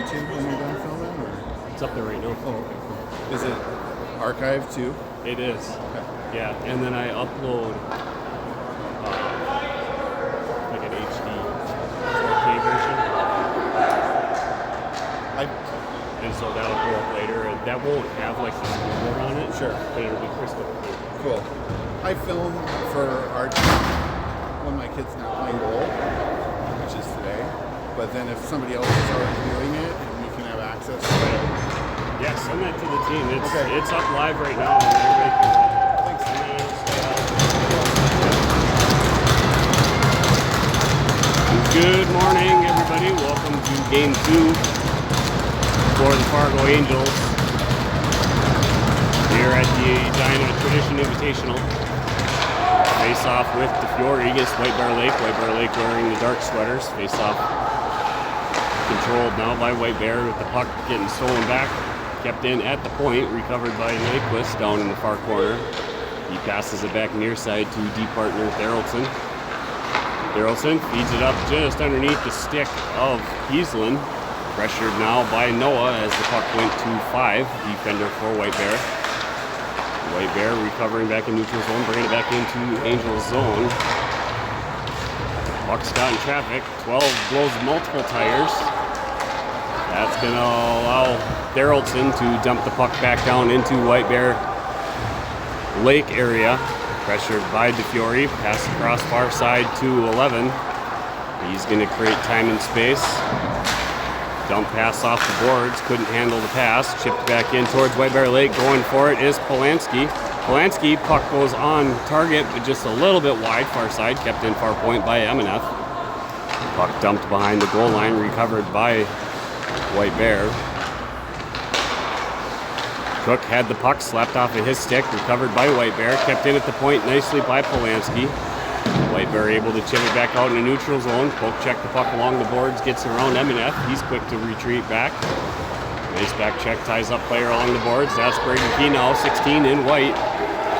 YouTube when you're done filming? Or? It's up there right now. Oh, okay, cool. Is it archived too? It is. Okay. Yeah, and then I upload like an HD-4K version. And so that'll go up later, and that won't have like the scoreboard on it. Sure. But it'll be crystal clear. Cool. I film for our when my kid's not playing goal, which is today. But then if somebody else is already doing it, and we can have access to it. Yeah, send that to the team. Okay. It's up live right now. And everybody can Thanks. Good morning, everybody. Welcome to Game 2 for the Fargo Angels here at the Edina Tradition Invitational. Face off with DeFiore against White Bear Lake. White Bear Lake wearing the dark sweaters. Face off controlled now by White Bear with the puck getting stolen back. Kept in at the point, recovered by Nyquist down in the far corner. He passes it back near side to D partner Therrelson. Therrelson feeds it up just underneath the stick of Heasland. Pressured now by Noah as the puck went to 5. Defender for White Bear. White Bear recovering back in neutral zone, bringing it back into Angels zone. Puck's got in traffic. 12 blows multiple tires. That's going to allow Therrelson to dump the puck back down into White Bear Lake area. Pressured by DeFiore. Pass across far side to 11. He's going to create time and space. Dump pass off the boards. Couldn't handle the pass. Chipped back in towards White Bear Lake. Going for it is Polanski. Polanski, puck goes on target, but just a little bit wide. Far side. Kept in far point by Eminem. Puck dumped behind the goal line. Recovered by White Bear. Cook had the puck slapped off of his stick, recovered by White Bear, kept in at the point nicely by Polanski. White Bear able to chip it back out in the neutral zone. Poke check the puck along the boards, gets around Eminem. He's quick to retreat back. Nice back check, ties up player along the boards. That's Braden Key now, 16 in white.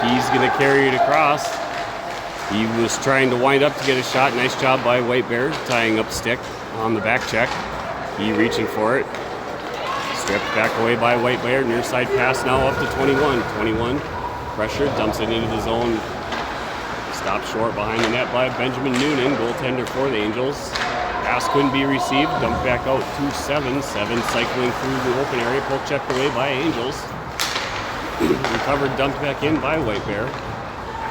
He's going to carry it across. He was trying to wind up to get a shot. Nice job by White Bear, tying up stick on the back check. He reaching for it. Stripped back away by White Bear. Near side pass now up to 21. 21 pressure, dumps it into the zone. Stopped short behind the net by Benjamin Noonan, goaltender for the Angels. Pass couldn't be received. Dumped back out to 7. 7 cycling through the open area. Pull checked away by Angels. Recovered, dumped back in by White Bear.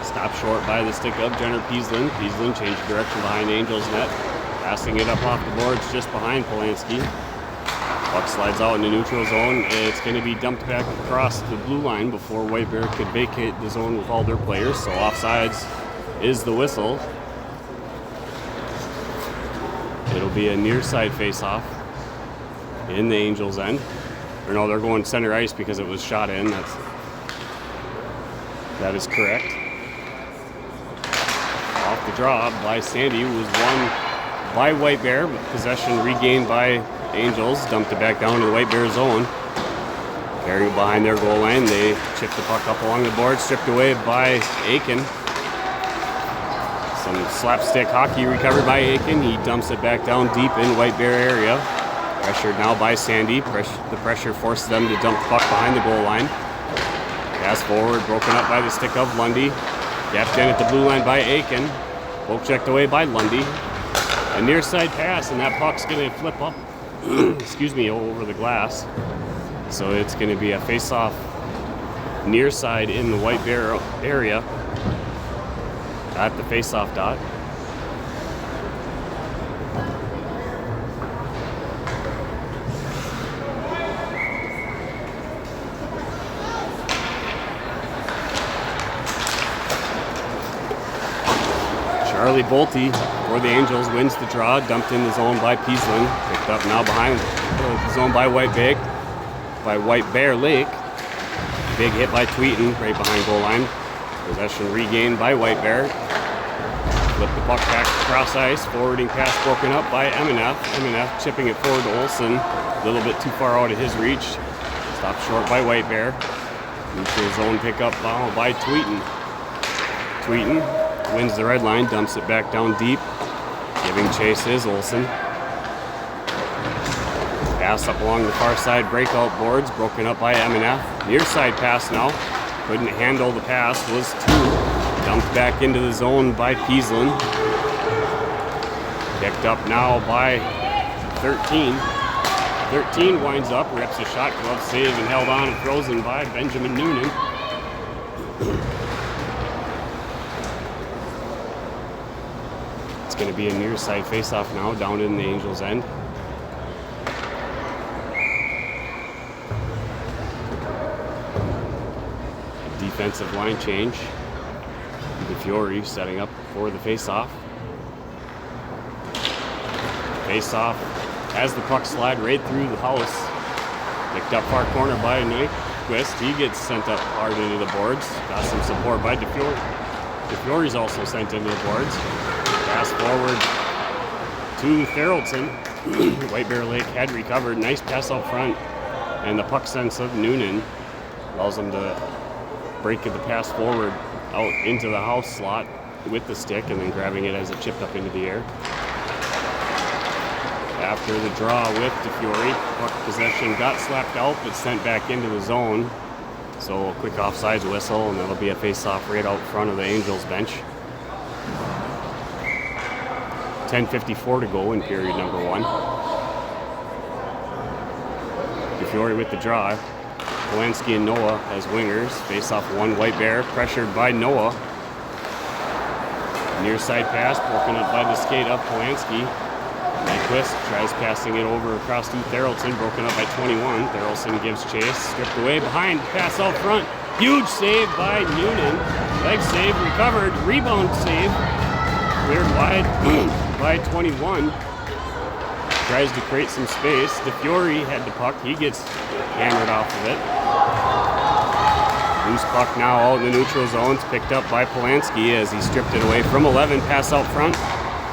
Stopped short by the stick of Jenner Peasland. Peasland changed direction behind Angels net. Passing it up off the boards just behind Polanski. Puck slides out in the neutral zone. It's going to be dumped back across the blue line before White Bear could vacate the zone with all their players. So offsides is the whistle. It'll be a near side face-off in the Angels' end. Or no, they're going center ice because it was shot in. That is correct. Off the draw by Sandy was won by White Bear. Possession regained by Angels. Dumped it back down to the White Bear zone. Carrying behind their goal line. They chip the puck up along the board. Stripped away by Aiken. Some slapstick hockey recovered by Aiken. He dumps it back down deep in White Bear area. Pressured now by Sandy. The pressure forced them to dump the puck behind the goal line. Pass forward, broken up by the stick of Lundy. Gapped in at the blue line by Aiken. Poke checked away by Lundy. A near side pass, and that puck's going to flip up excuse me, over the glass. So it's going to be a face-off near side in the White Bear area at the face-off dot. Charlie Bolte for the Angels wins the draw, dumped in the zone by Peasland, picked up now behind the zone by White Bear Lake. Big hit by Tweeten right behind goal line. Possession regained by White Bear. Flip the puck back across ice. Forwarding pass broken up by Eminem. Eminem chipping it forward to Olsen. A little bit too far out of his reach. Stopped short by White Bear. Neutral zone pickup by Tweeten. Tweeten wins the red line, dumps it back down deep. Giving chase is Olsen. Pass up along the far side, breakout boards, broken up by M&F. Near side pass now. Couldn't handle the pass, was 2. Dumped back into the zone by Peaslin. Picked up now by 13. 13 winds up, rips a shot, glove save, and held on and frozen by Benjamin Noonan. It's going to be a near side face-off now, down in the Angels' end. Defensive line change. DeFiore setting up for the face-off. Face-off as the puck slide right through the house. Picked up far corner by Nyquist. He gets sent up hard into the boards. Got some support by DeFiore. DeFiore's also sent into the boards. Pass forward to Theraldson. White Bear Lake had recovered. Nice pass out front. And the puck sense of Noonan allows him to break the pass forward out into the house slot with the stick and then grabbing it as it chipped up into the air. After the draw with DeFiore, puck possession got slapped out but sent back into the zone. So a quick offsides whistle and that'll be a face-off right out front of the Angels bench. 10:54 to go in period number 1. DeFiore with the draw. Polanski and Noah as wingers. Face off one White Bear, pressured by Noah. Near side pass, broken up by the skate of Polanski. Nyquist tries passing it over across to Theraldson, broken up by 21. Theraldson gives chase, stripped away behind, pass out front. Huge save by Noonan. Leg save, recovered, rebound save. Cleared wide by 21. Tries to create some space. DeFiore had the puck. He gets hammered off of it. Loose puck now out in the neutral zones, picked up by Polanski as he stripped it away from 11. Pass out front.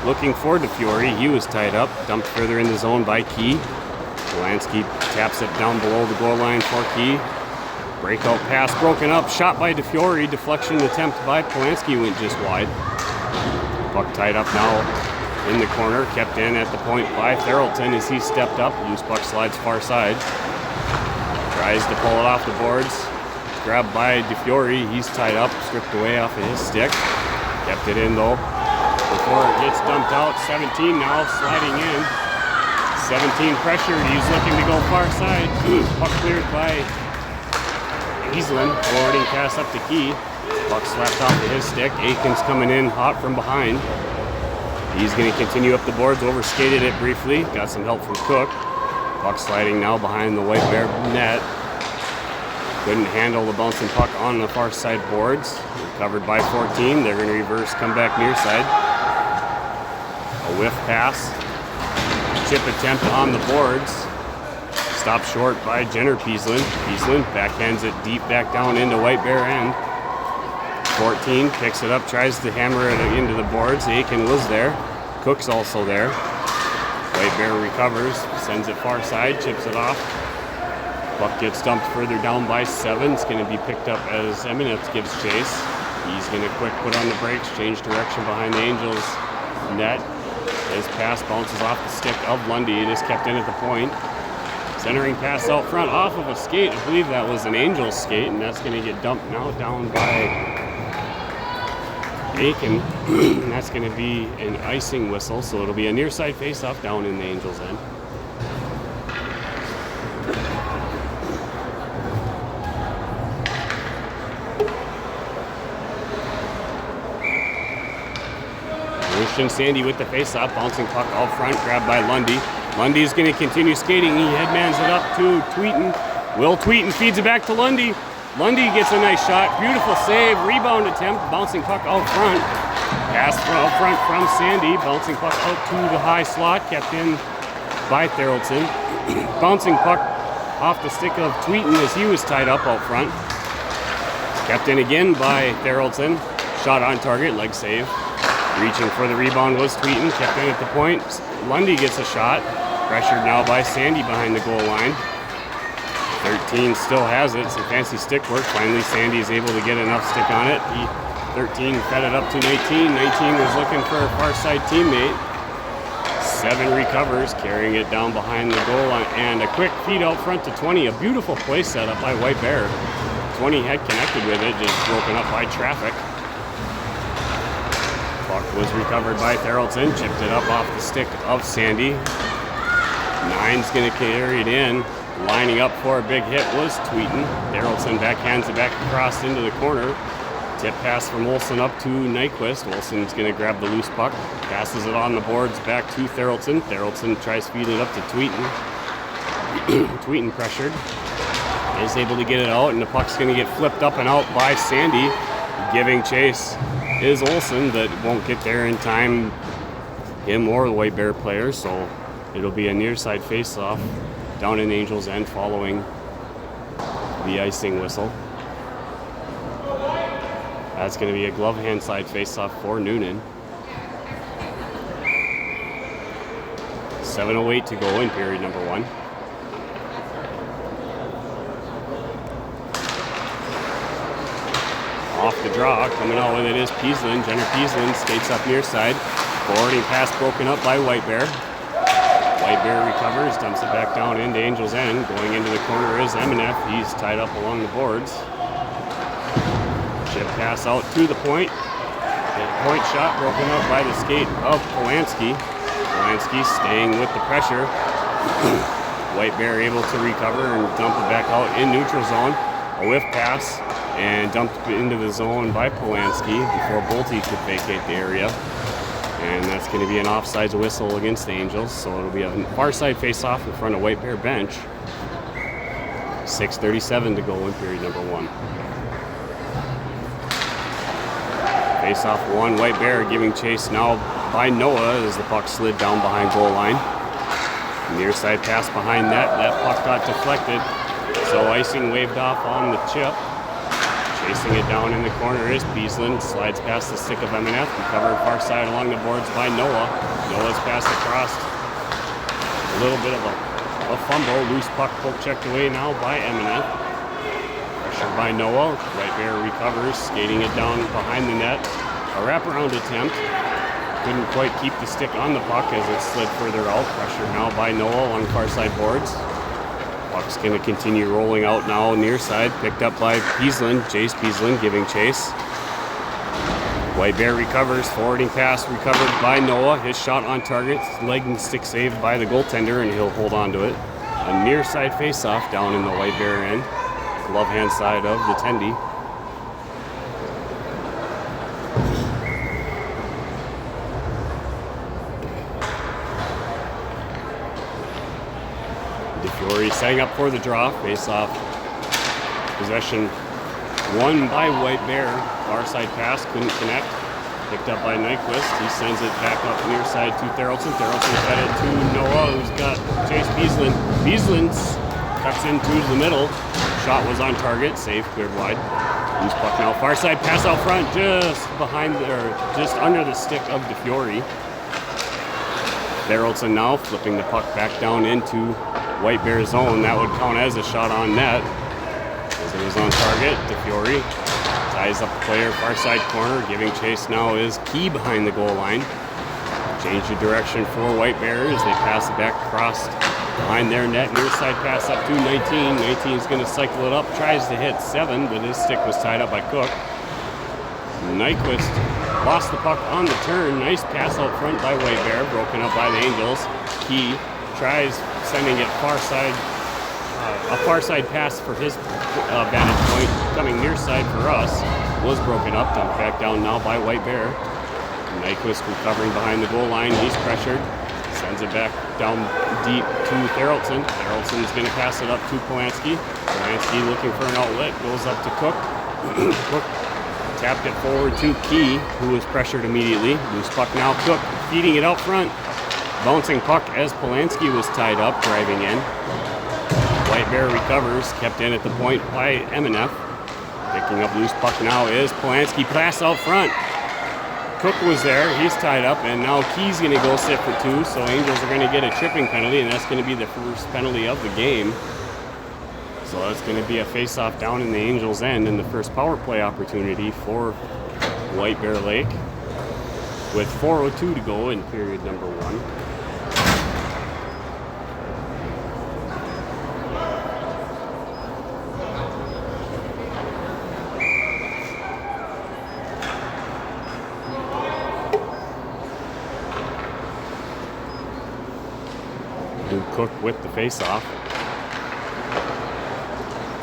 Looking for DeFiore. He was tied up. Dumped further in the zone by Key. Polanski taps it down below the goal line for Key. Breakout pass broken up. Shot by DeFiore. Deflection attempt by Polanski went just wide. Puck tied up now in the corner, kept in at the point by Theraldson as he stepped up. Loose puck slides far side. Tries to pull it off the boards. Grabbed by DeFiore. He's tied up, stripped away off of his stick. Kept it in though. Before it gets dumped out. 17 now sliding in. 17 pressured. He's looking to go far side. Puck cleared by Easlin. Forwarding pass up to Key. Puck slapped off of his stick. Aikens coming in hot from behind. He's going to continue up the boards, overskated it briefly, got some help from Cook. Puck sliding now behind the White Bear net. Couldn't handle the bouncing puck on the far side boards. Recovered by 14, they're going to reverse, come back near side. A whiff pass. Chip attempt on the boards. Stopped short by Jenner Peaslin. Peaslin backhands it deep back down into White Bear end. 14 picks it up, tries to hammer it into the boards. Aiken was there. Cook's also there. White Bear recovers, sends it far side, chips it off. Puck gets dumped further down by 7. It's going to be picked up as Eminence gives chase. He's going to quick put on the brakes, change direction behind the Angels net. His pass bounces off the stick of Lundy. It is kept in at the point. Centering pass out front off of a skate. I believe that was an Angels skate, and that's going to get dumped now down by Aiken. That's going to be an icing whistle, so it'll be a near side face-off down in the Angels' end. Christian Sandy with the face-off, bouncing puck out front, grabbed by Lundy. Lundy is going to continue skating. He headmans it up to Tweeten. Will Tweeten feeds it back to Lundy. Lundy gets a nice shot. Beautiful save. Rebound attempt. Bouncing puck out front. Pass out front from Sandy. Bouncing puck out to the high slot. Kept in by Theraldson. Bouncing puck off the stick of Tweeten as he was tied up out front. Kept in again by Theraldson. Shot on target. Leg save. Reaching for the rebound was Tweeten. Kept in at the point. Lundy gets a shot. Pressured now by Sandy behind the goal line. 13 still has it. Some fancy stick work. Finally, Sandy is able to get enough stick on it. 13 fed it up to 19. 19 was looking for a far side teammate. 7 recovers, carrying it down behind the goal line, and a quick feed out front to 20. A beautiful play set up by White Bear. 20 had connected with it, just broken up by traffic. Puck was recovered by Theraldson, chipped it up off the stick of Sandy. 9's going to carry it in. Lining up for a big hit was Tweeten. Theraldson backhands it back across into the corner. Tip pass from Olsen up to Nyquist. Olsen's going to grab the loose puck. Passes it on the boards back to Theraldson. Theraldson tries to feed it up to Tweeten. Tweeten pressured. Is able to get it out, and the puck's going to get flipped up and out by Sandy. Giving chase is Olsen, but won't get there in time, him or the White Bear player, so it'll be a near side face-off down in Angels' end following the icing whistle. That's going to be a glove hand side face-off for Noonan. 7:08 to go in period number 1. Off the draw, coming out with it is Peaslin. Jenner Peaslin skates up near side. Forwarding pass broken up by White Bear. White Bear recovers, dumps it back down into Angels' end. Going into the corner is Eminef. He's tied up along the boards. Chip pass out to the point. Point shot broken up by the skate of Polanski. Polanski staying with the pressure. White Bear able to recover and dump it back out in neutral zone. A whiff pass and dumped into the zone by Polanski before Bolte could vacate the area. And that's going to be an offsides whistle against the Angels, so it'll be a far side face-off in front of White Bear bench. 6:37 to go in period number 1. Face-off 1, White Bear giving chase now by Noah as the puck slid down behind goal line. Near side pass behind net, that puck got deflected, so icing waved off on the chip. Chasing it down in the corner is Peaslin. Slides past the stick of Eminef. Recovered far side along the boards by Noah. Noah's pass across. A little bit of a fumble. Loose puck poke checked away now by Eminef. Pressure by Noah. White Bear recovers. Skating it down behind the net. A wraparound attempt. Couldn't quite keep the stick on the puck as it slid further out. Pressure now by Noah along far side boards. Puck's going to continue rolling out now near side, picked up by Peaslin. Jace Peaslin giving chase. White Bear recovers, forwarding pass recovered by Noah. His shot on target, leg and stick saved by the goaltender, and he'll hold on to it. A near side face-off down in the White Bear end. Glove hand side of the Tendy. DeFiore setting up for the draw, face-off. Possession won by White Bear. Far side pass, couldn't connect. Picked up by Nyquist. He sends it back up near side to Theraldson. Theraldson fed it to Noah, who's got Chase Peaslin. Peaslin cuts into the middle. Shot was on target, save cleared wide. Loose puck now, far side pass out front, just behind, or just under the stick of DeFiore. Theraldson now flipping the puck back down into White Bear zone. That would count as a shot on net, as it was on target. DeFiore ties up the player, far side corner. Giving chase now is Key behind the goal line. Change the direction for White Bear as they pass it back across behind their net. Near side pass up to 19. 19 is going to cycle it up, tries to hit 7, but his stick was tied up by Cook. Nyquist lost the puck on the turn. Nice pass out front by White Bear, broken up by the Angels. Key tries sending it far side. A far side pass for his vantage point, coming near side for us, was broken up, dumped back down now by White Bear. Nyquist recovering behind the goal line. He's pressured, sends it back down deep to Theraldson. Theraldson is going to pass it up to Polanski. Polanski looking for an outlet, goes up to Cook. Cook tapped it forward to Key, who was pressured immediately. Loose puck now, Cook feeding it out front. Bouncing puck as Polanski was tied up, driving in. White Bear recovers, kept in at the point by Eminef. Picking up loose puck now is Polanski. Pass out front. Cook was there, he's tied up, and now Key's going to go sit for 2, so Angels are going to get a tripping penalty, and that's going to be the first penalty of the game. So that's going to be a face-off down in the Angels' end, and the first power play opportunity for White Bear Lake, with 4:02 to go in period number 1. Luke Cook with the face-off.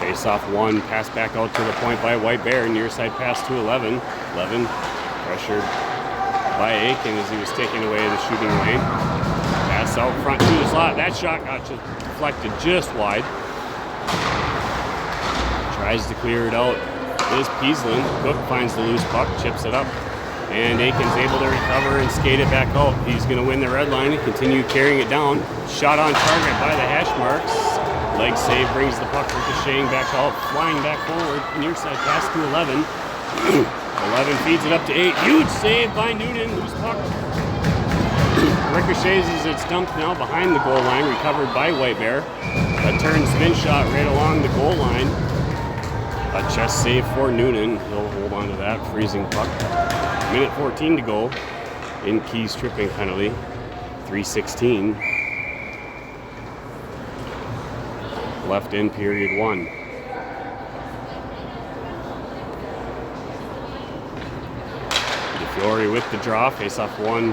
Face-off 1, pass back out to the point by White Bear. Near side pass to 11. 11 pressured by Aiken as he was taking away the shooting lane. Pass out front to the slot. That shot got just deflected just wide. Tries to clear it out. Is Peaslin. Cook finds the loose puck, chips it up, and Aiken's able to recover and skate it back out. He's going to win the red line and continue carrying it down. Shot on target by the hash marks. Leg save brings the puck ricocheting back out, flying back forward. Near side pass to 11. 11 feeds it up to 8. Huge save by Noonan. Loose puck. Ricochets as it's dumped now behind the goal line, recovered by White Bear. A turn spin shot right along the goal line. A chest save for Noonan. He'll hold on to that freezing puck. Minute 14 to go. In Keys tripping penalty. 3:16 left in period 1. DeFiore with the draw. Face-off 1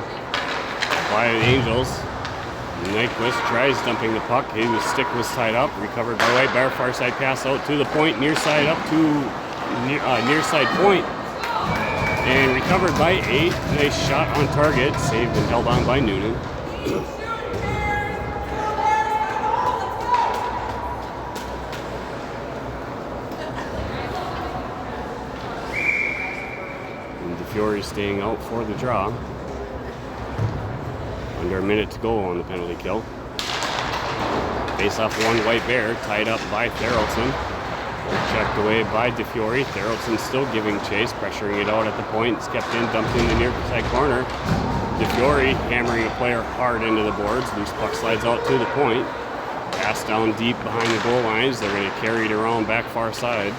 by the Angels. Nyquist tries dumping the puck. His stick was tied up. Recovered by White Bear. Far side pass out to the point. Near side up to near side point. And recovered by 8. Nice shot on target. Saved and held on by Noonan. And DeFiore staying out for the draw. Under a minute to go on the penalty kill. Face-off 1, White Bear, tied up by Therrelson. Checked away by DeFiore. Therrelson still giving chase, pressuring it out at the point. It's kept in, dumped in the near side corner. DeFiore hammering a player hard into the boards. Loose puck slides out to the point. Pass down deep behind the goal lines. They're going to carry it around back far side.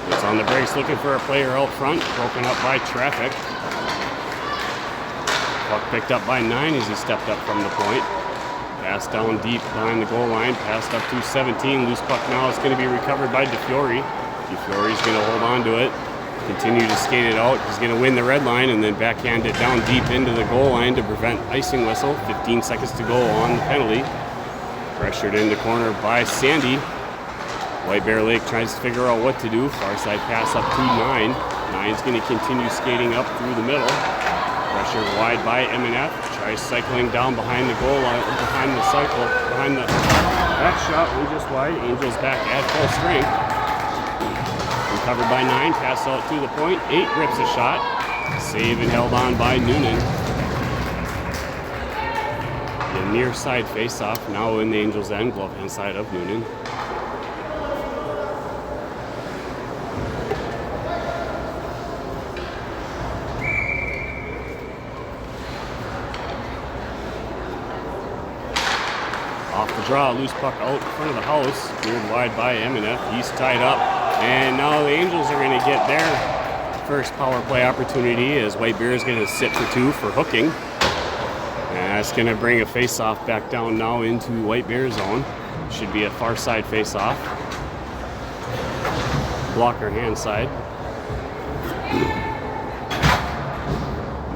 It's on the brakes looking for a player out front. Broken up by traffic. Puck picked up by 9 as he stepped up from the point. Pass down deep behind the goal line. Passed up to 17. Loose puck now is going to be recovered by DeFiore. DeFiore's going to hold on to it. Continue to skate it out. He's going to win the red line and then backhand it down deep into the goal line to prevent icing whistle. 15 seconds to go on the penalty. Pressured in the corner by Sandy. White Bear Lake tries to figure out what to do. Far side pass up to 9. 9's going to continue skating up through the middle. Pressure wide by M&F. Tries cycling down behind the goal line, behind the cycle, behind the... That shot went just wide. Angels back at full strength. Recovered by 9. Pass out to the point. 8 rips a shot. Save and held on by Noonan. The near side face-off now in the Angels' end. Glove hand side of Noonan. Off the draw, loose puck out in front of the house, cleared wide by M&F. He's tied up, and now the Angels are going to get their first power play opportunity as White Bear is going to sit for 2 for hooking. And that's going to bring a face-off back down now into White Bear zone. Should be a far side face-off. Blocker hand side.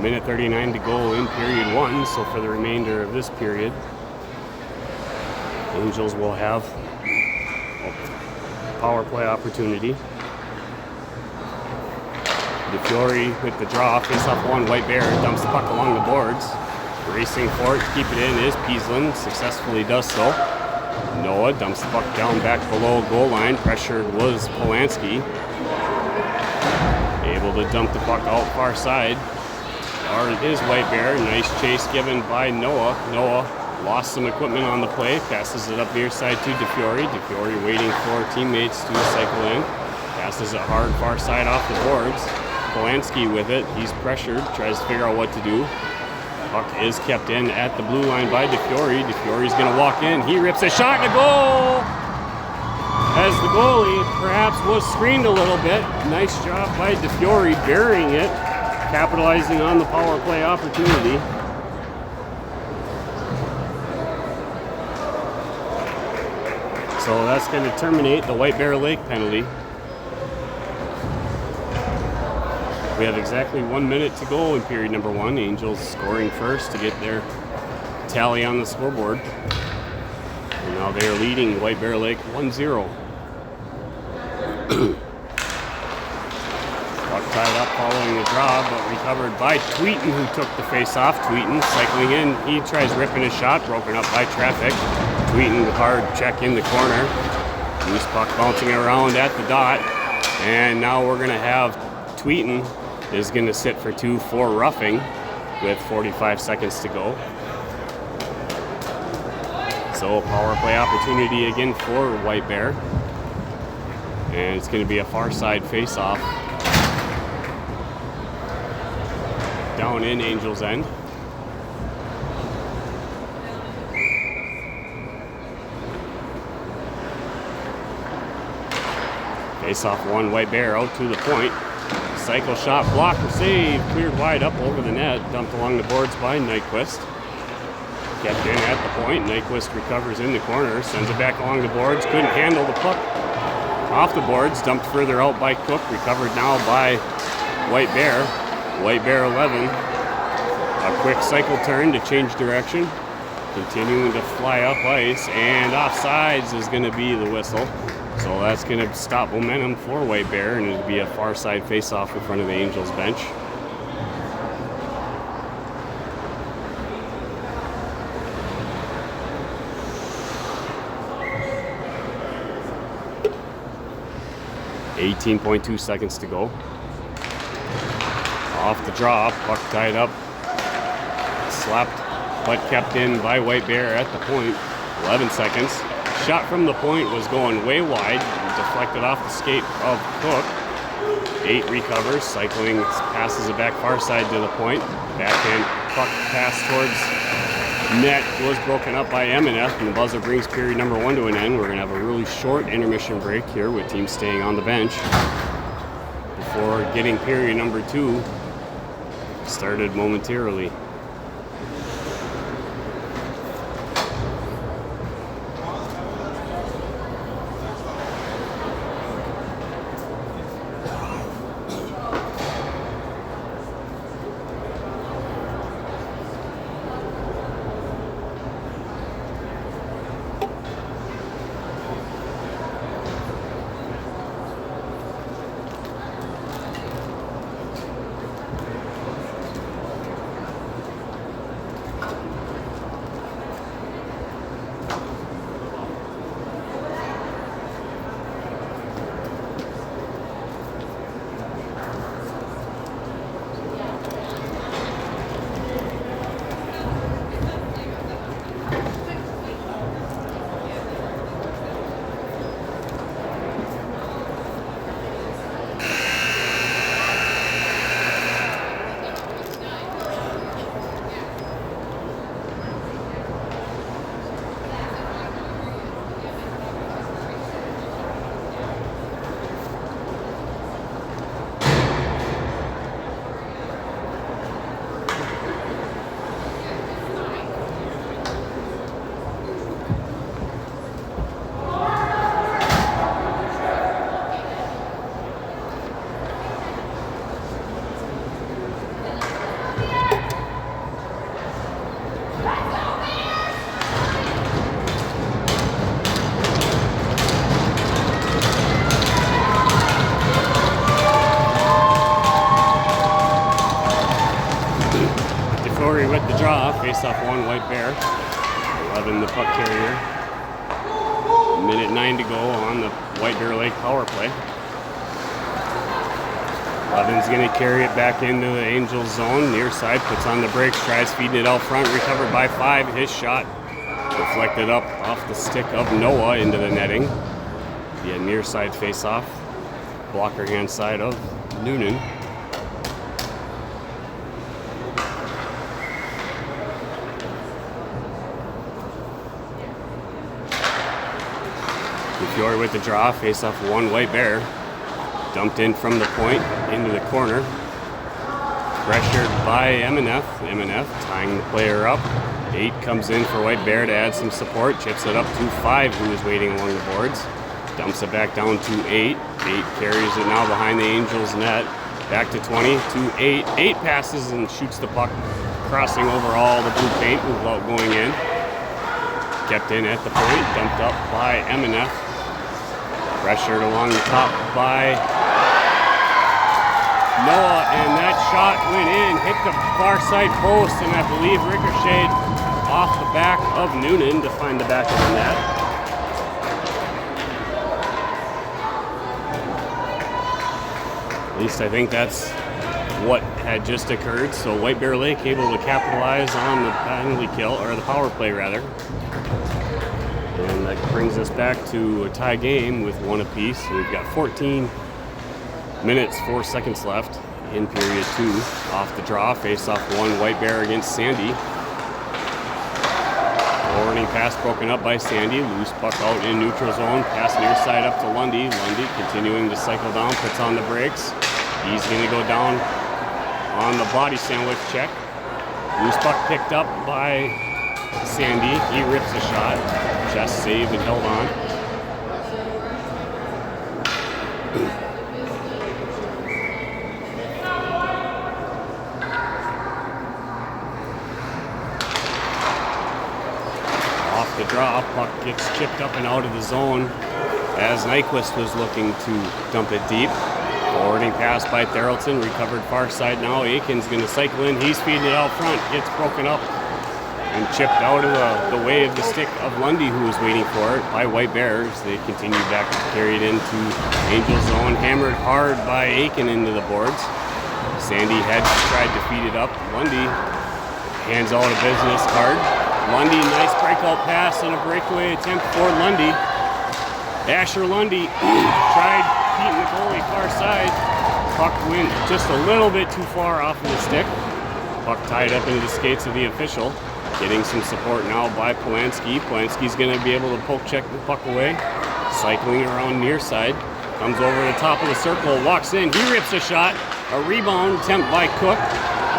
Minute 39 to go in period 1, so for the remainder of this period, Angels will have a power play opportunity. DeFiore with the draw, face-off 1, White Bear dumps the puck along the boards. Racing for it to keep it in is Peaslin, successfully does so. Noah dumps the puck down back below goal line. Pressured was Polanski. Able to dump the puck out far side. Or it is White Bear. Nice chase given by Noah. Noah lost some equipment on the play. Passes it up near side to DeFiore. DeFiore waiting for teammates to cycle in. Passes it hard far side off the boards. Polanski with it. He's pressured. Tries to figure out what to do. Puck is kept in at the blue line by DeFiore. DeFiore's going to walk in. He rips a shot and a goal! As the goalie perhaps was screened a little bit. Nice job by DeFiore burying it, capitalizing on the power play opportunity. So that's going to terminate the White Bear Lake penalty. We have exactly 1 minute to go in period number 1. Angels scoring first to get their tally on the scoreboard. And now they are leading White Bear Lake 1-0. Puck tied up following the draw, but recovered by Tweeten, who took the face-off. Tweeten cycling in. He tries ripping his shot, broken up by traffic. Tweeten with hard check in the corner. Loose puck bouncing around at the dot. And now we're going to have Tweeten is going to sit for 2 for roughing with 45 seconds to go. So power play opportunity again for White Bear. And it's going to be a far side face-off down in Angels' end. Face-off one, White Bear out to the point. Cycle shot, blocker save, cleared wide up over the net, dumped along the boards by Nyquist. Kept in at the point. Nyquist recovers in the corner, sends it back along the boards. Couldn't handle the puck off the boards. Dumped further out by Cook. Recovered now by White Bear. White Bear 11. A quick cycle turn to change direction. Continuing to fly up ice. And offsides is going to be the whistle. So that's going to stop momentum for White Bear. And it'll be a far side face-off in front of the Angels bench. .2 seconds to go. Off the draw, puck tied up, slapped, but kept in by White Bear at the point. 11 seconds. Shot from the point was going way wide, deflected off the skate of Cook. 8 recovers, cycling, passes it back far side to the point. Backhand puck pass towards net was broken up by Emineth, and the buzzer brings period number 1 to an end. We're going to have a really short intermission break here with teams staying on the bench before getting period number 2 started momentarily. Face-off one, White Bear. 11 the puck carrier. 1:09 to go on the White Bear Lake power play. 11's going to carry it back into the Angels zone. Near side, puts on the brakes, tries feeding it out front. Recovered by 5. His shot deflected up off the stick of Noah into the netting. Be a near side face-off. Blocker hand side of Noonan. Fiore with the draw, face off one, White Bear. Dumped in from the point into the corner. Pressured by Emineth. Emineth tying the player up. 8 comes in for White Bear to add some support. Chips it up to 5, who is waiting along the boards. Dumps it back down to 8. 8 carries it now behind the Angels net. Back to 20, to 8. 8 passes and shoots the puck, crossing over all the blue paint without going in. kept in at the point, dumped up by M&F. Pressured along the top by Noah, and that shot went in, hit the far side post, and I believe ricocheted off the back of Noonan to find the back of the net. At least I think that's what had just occurred. So White Bear Lake able to capitalize on the penalty kill, or the power play rather. And that brings us back to a tie game with one apiece. We've got 14 minutes, 4 seconds left in period 2. Off the draw, face off one, White Bear against Sandy. Forwarding pass broken up by Sandy. Loose puck out in neutral zone. Pass near side up to Lundy. Lundy continuing to cycle down, puts on the brakes. He's going to go down on the body sandwich check. Loose puck picked up by Sandy. He rips a shot. Just saved and held on. Off the draw, puck gets chipped up and out of the zone as Nyquist was looking to dump it deep. Forwarding pass by Therrelton, recovered far side now. Aiken's going to cycle in. He's feeding it out front. Gets broken up and chipped out of the way of the stick of Lundy, who was waiting for it, by White Bears. They continue back to carry it into Angel zone. Hammered hard by Aiken into the boards. Sandy had tried to feed it up. Lundy hands out a business card. Lundy, nice breakout pass and a breakaway attempt for Lundy. Asher Lundy tried beating the goalie far side. Puck went just a little bit too far off of the stick. Puck tied up into the skates of the official. Getting some support now by Polanski. Polanski's going to be able to poke check the puck away. Cycling around near side. Comes over the top of the circle. Walks in. He rips a shot. A rebound attempt by Cook.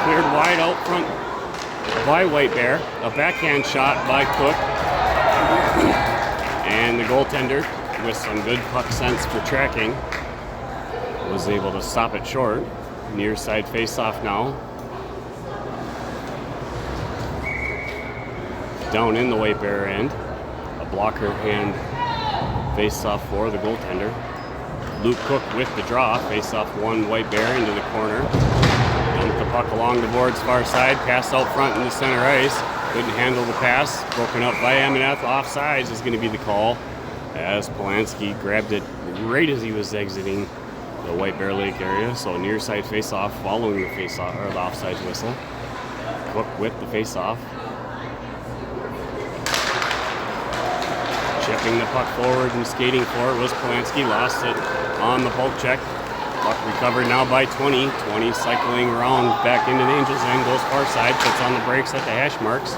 Cleared wide out front by White Bear. A backhand shot by Cook. And the goaltender, with some good puck sense for tracking, was able to stop it short. Near side face-off now. Down in the White Bear end. A blocker hand face-off for the goaltender. Luke Cook with the draw. Face-off one, White Bear into the corner. Dumped the puck along the boards far side. Pass out front in the center ice. Couldn't handle the pass. Broken up by M&F. Offsides is going to be the call, as Polanski grabbed it right as he was exiting the White Bear Lake area. So near side face-off following the face-off, or the offsides whistle. Cook with the face-off. Chipping the puck forward and skating for it was Polanski. Lost it on the poke check. Puck recovered now by 20. 20 cycling around back into the Angels end. Goes far side. Puts on the brakes at the hash marks.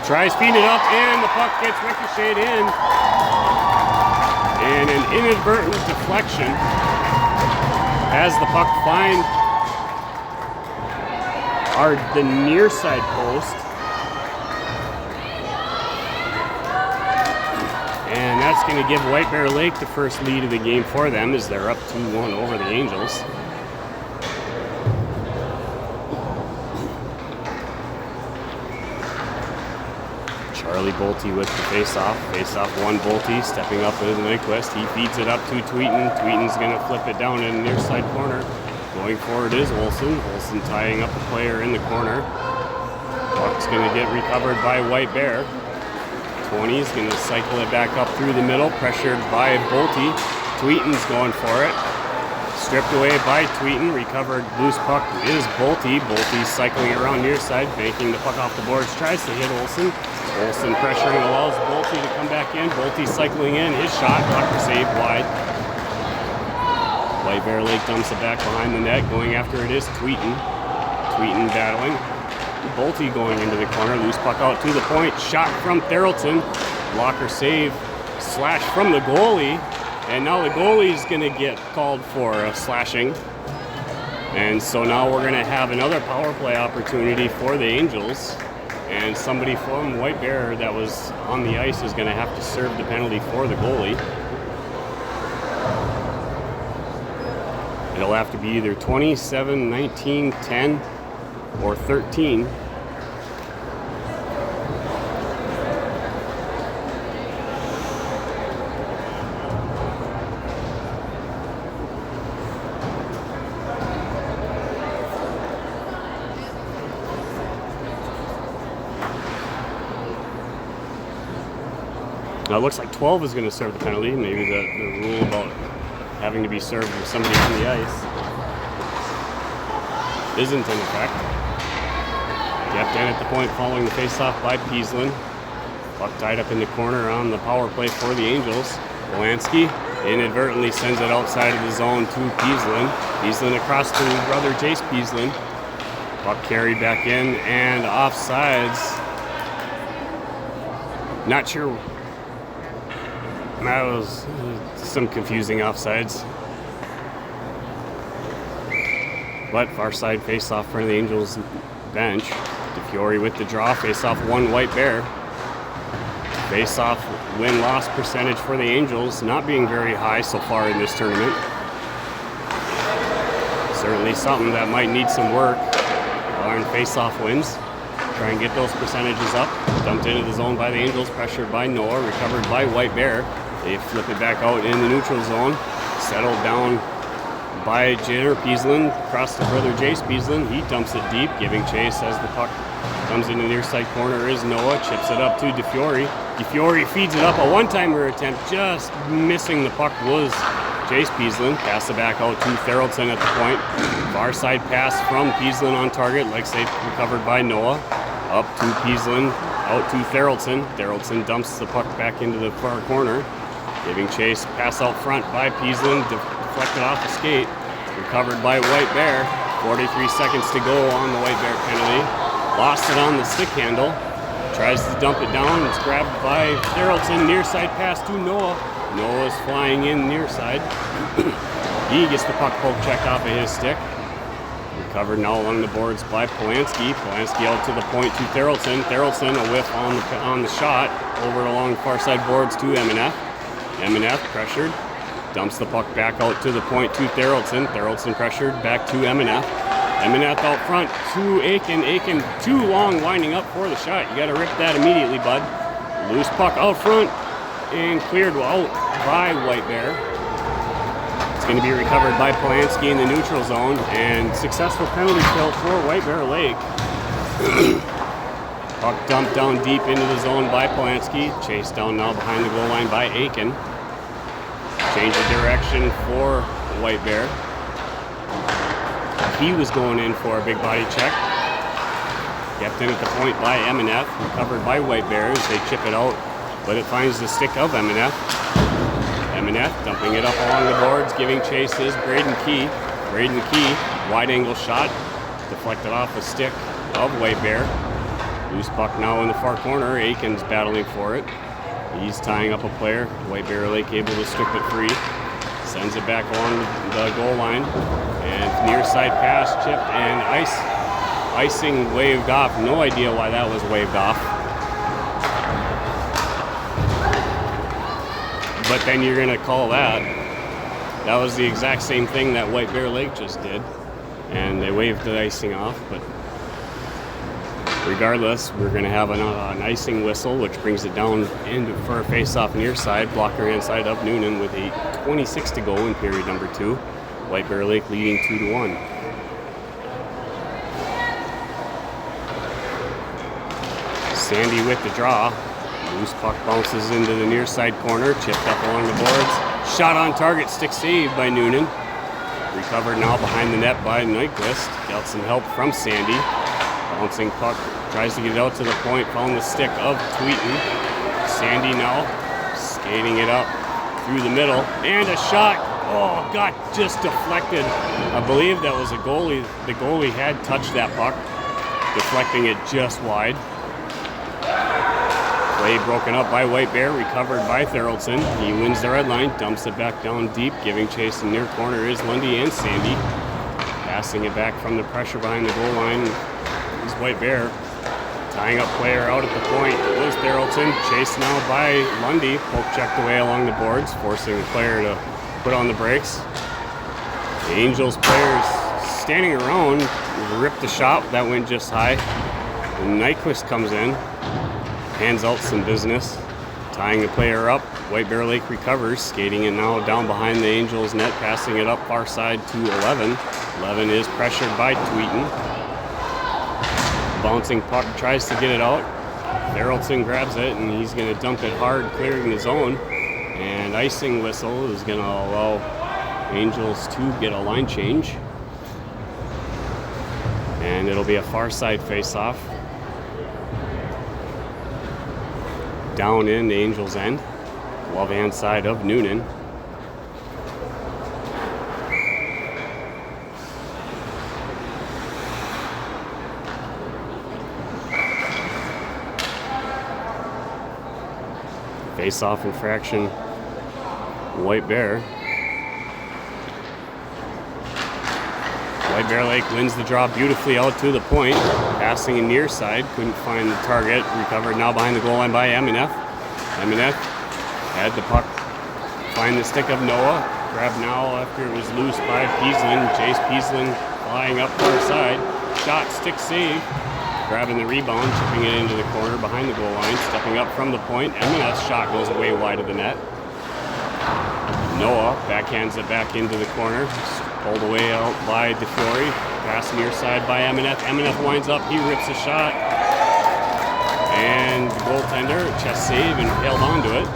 Tries feeding it up, and the puck gets ricocheted in. And an inadvertent deflection as the puck finds the near side post. And that's going to give White Bear Lake the first lead of the game for them, as they're up 2-1 over the Angels. Charlie Bolte with the face-off. Face-off one, Bolte stepping up with Nyquist. He feeds it up to Tweeten. Tweeten's going to flip it down in the near side corner. Going forward is Olsen. Olsen tying up a player in the corner. Puck's going to get recovered by White Bear. 20 is going to cycle it back up through the middle, pressured by Bolte. Tweeten's going for it. Stripped away by Tweeten. Recovered loose puck is Bolte. Bolte cycling around near side, banking the puck off the boards. Tries to hit Olsen. Olsen pressuring, allows Bolte to come back in. Bolte cycling in. His shot, blocker saved wide. White Bear Lake dumps it back behind the net. Going after it is Tweeten. Tweeten battling. Bolte going into the corner. Loose puck out to the point. Shot from Therrelton. Blocker save. Slash from the goalie. And now the goalie is going to get called for a slashing. And so now we're going to have another power play opportunity for the Angels. And somebody from White Bear that was on the ice is going to have to serve the penalty for the goalie. It'll have to be either 27, 19, 10, or 13. Now it looks like 12 is going to serve the penalty. Maybe the rule about having to be served with somebody on the ice isn't in effect. Kept in at the point following the faceoff by Peaslin. Puck tied up in the corner on the power play for the Angels. Polanski inadvertently sends it outside of the zone to Peaslin. Peaslin across to brother Jace Peaslin. Puck carried back in and offsides. Not sure. That was some confusing offsides. But far side face-off for the Angels bench. DeFiore with the draw. Face-off one White Bear. Face-off win-loss percentage for the Angels not being very high so far in this tournament. Certainly something that might need some work on face-off wins. Try and get those percentages up. Dumped into the zone by the Angels, pressured by Noah, recovered by White Bear. They flip it back out in the neutral zone. Settled down by Jenner Peaslin, across to brother Jace Peaslin. He dumps it deep, giving chase as the puck comes in the near side corner is Noah. Chips it up to DeFiore. DeFiore feeds it up. A one-timer attempt, just missing the puck was Jace Peaslin. Pass it back out to Theraldson at the point. Far side pass from Peaslin on target, like safe recovered by Noah. Up to Peaslin, out to Theraldson. Theraldson dumps the puck back into the far corner. Giving chase, pass out front by Peaslin, deflected off the skate. Recovered by White Bear. 43 seconds to go on the White Bear penalty. Lost it on the stick handle. Tries to dump it down. It's grabbed by Theraldson. Near side pass to Noah. Noah's flying in near side. He gets the puck poke checked off of his stick. Recovered now along the boards by Polanski. Polanski out to the point to Theraldson. Theraldson a whiff on the shot. Over along far side boards to Eminef. Eminef pressured. Dumps the puck back out to the point to Theraldson. Theraldson pressured back to Eminef. Eminef out front to Aiken. Aiken too long winding up for the shot. You got to rip that immediately, bud. Loose puck out front and cleared out by White Bear. It's going to be recovered by Polanski in the neutral zone and successful penalty kill for White Bear Lake. Puck dumped down deep into the zone by Polanski. Chased down now behind the goal line by Aiken. Change of direction for White Bear. He was going in for a big body check. Kept in at the point by Eminef. Recovered by White Bear as they chip it out, but it finds the stick of Eminef. Eminef dumping it up along the boards, giving chase is Braden Key. Braden Key, wide angle shot, deflected off the stick of White Bear. Loose puck now in the far corner. Aiken's battling for it. He's tying up a player. White Bear Lake able to strip it free. Sends it back along the goal line. And near side pass chipped and icing waved off. No idea why that was waved off. But then you're going to call that. That was the exact same thing that White Bear Lake just did. And they waved the icing off. But regardless, we're going to have an icing whistle, which brings it down for a face-off near side. Blocker inside of Noonan with 8:26 to go in period number 2. White Bear Lake leading 2-1. Sandy with the draw. Loose puck bounces into the near side corner, chipped up along the boards. Shot on target, stick saved by Noonan. Recovered now behind the net by Nyquist. Got some help from Sandy. Bouncing puck, tries to get it out to the point, found the stick of Tweeten. Sandy now skating it up through the middle, and a shot. Oh, got just deflected. I believe that was a goalie. The goalie had touched that puck, deflecting it just wide. Play broken up by White Bear, recovered by Theraldson. He wins the red line, dumps it back down deep, giving chase in near corner is Lundy and Sandy. Passing it back from the pressure behind the goal line is White Bear. Tying up player out at the point was Theraldson. Chased now by Lundy. Poke checked away along the boards, forcing the player to put on the brakes. The Angels players standing around ripped the shot. That went just high. And Nyquist comes in. Hands out some business, tying the player up. White Bear Lake recovers, skating it now down behind the Angels net, passing it up far side to 11. 11 is pressured by Tweeten. Bouncing puck, tries to get it out, Farrelson grabs it, and he's going to dump it hard, clearing the zone. And icing whistle is going to allow Angels to get a line change. And it'll be a far side face-off. Down in the Angels' end. Love-hand side of Noonan. Face-off infraction, White Bear. White Bear Lake wins the draw beautifully out to the point. Passing in near side, couldn't find the target. Recovered now behind the goal line by Emineth. Emineth had the puck, find the stick of Noah. Grabbed now after it was loose by Peaslin. Jace Peaslin flying up far side. Shot, stick save. Grabbing the rebound, chipping it into the corner behind the goal line. Stepping up from the point. Emineth's shot goes way wide of the net. Noah backhands it back into the corner. Pulled away out by DeFiore. Pass near side by Emineth. Emineth winds up. He rips a shot. And the goaltender, chest save, and held on to it.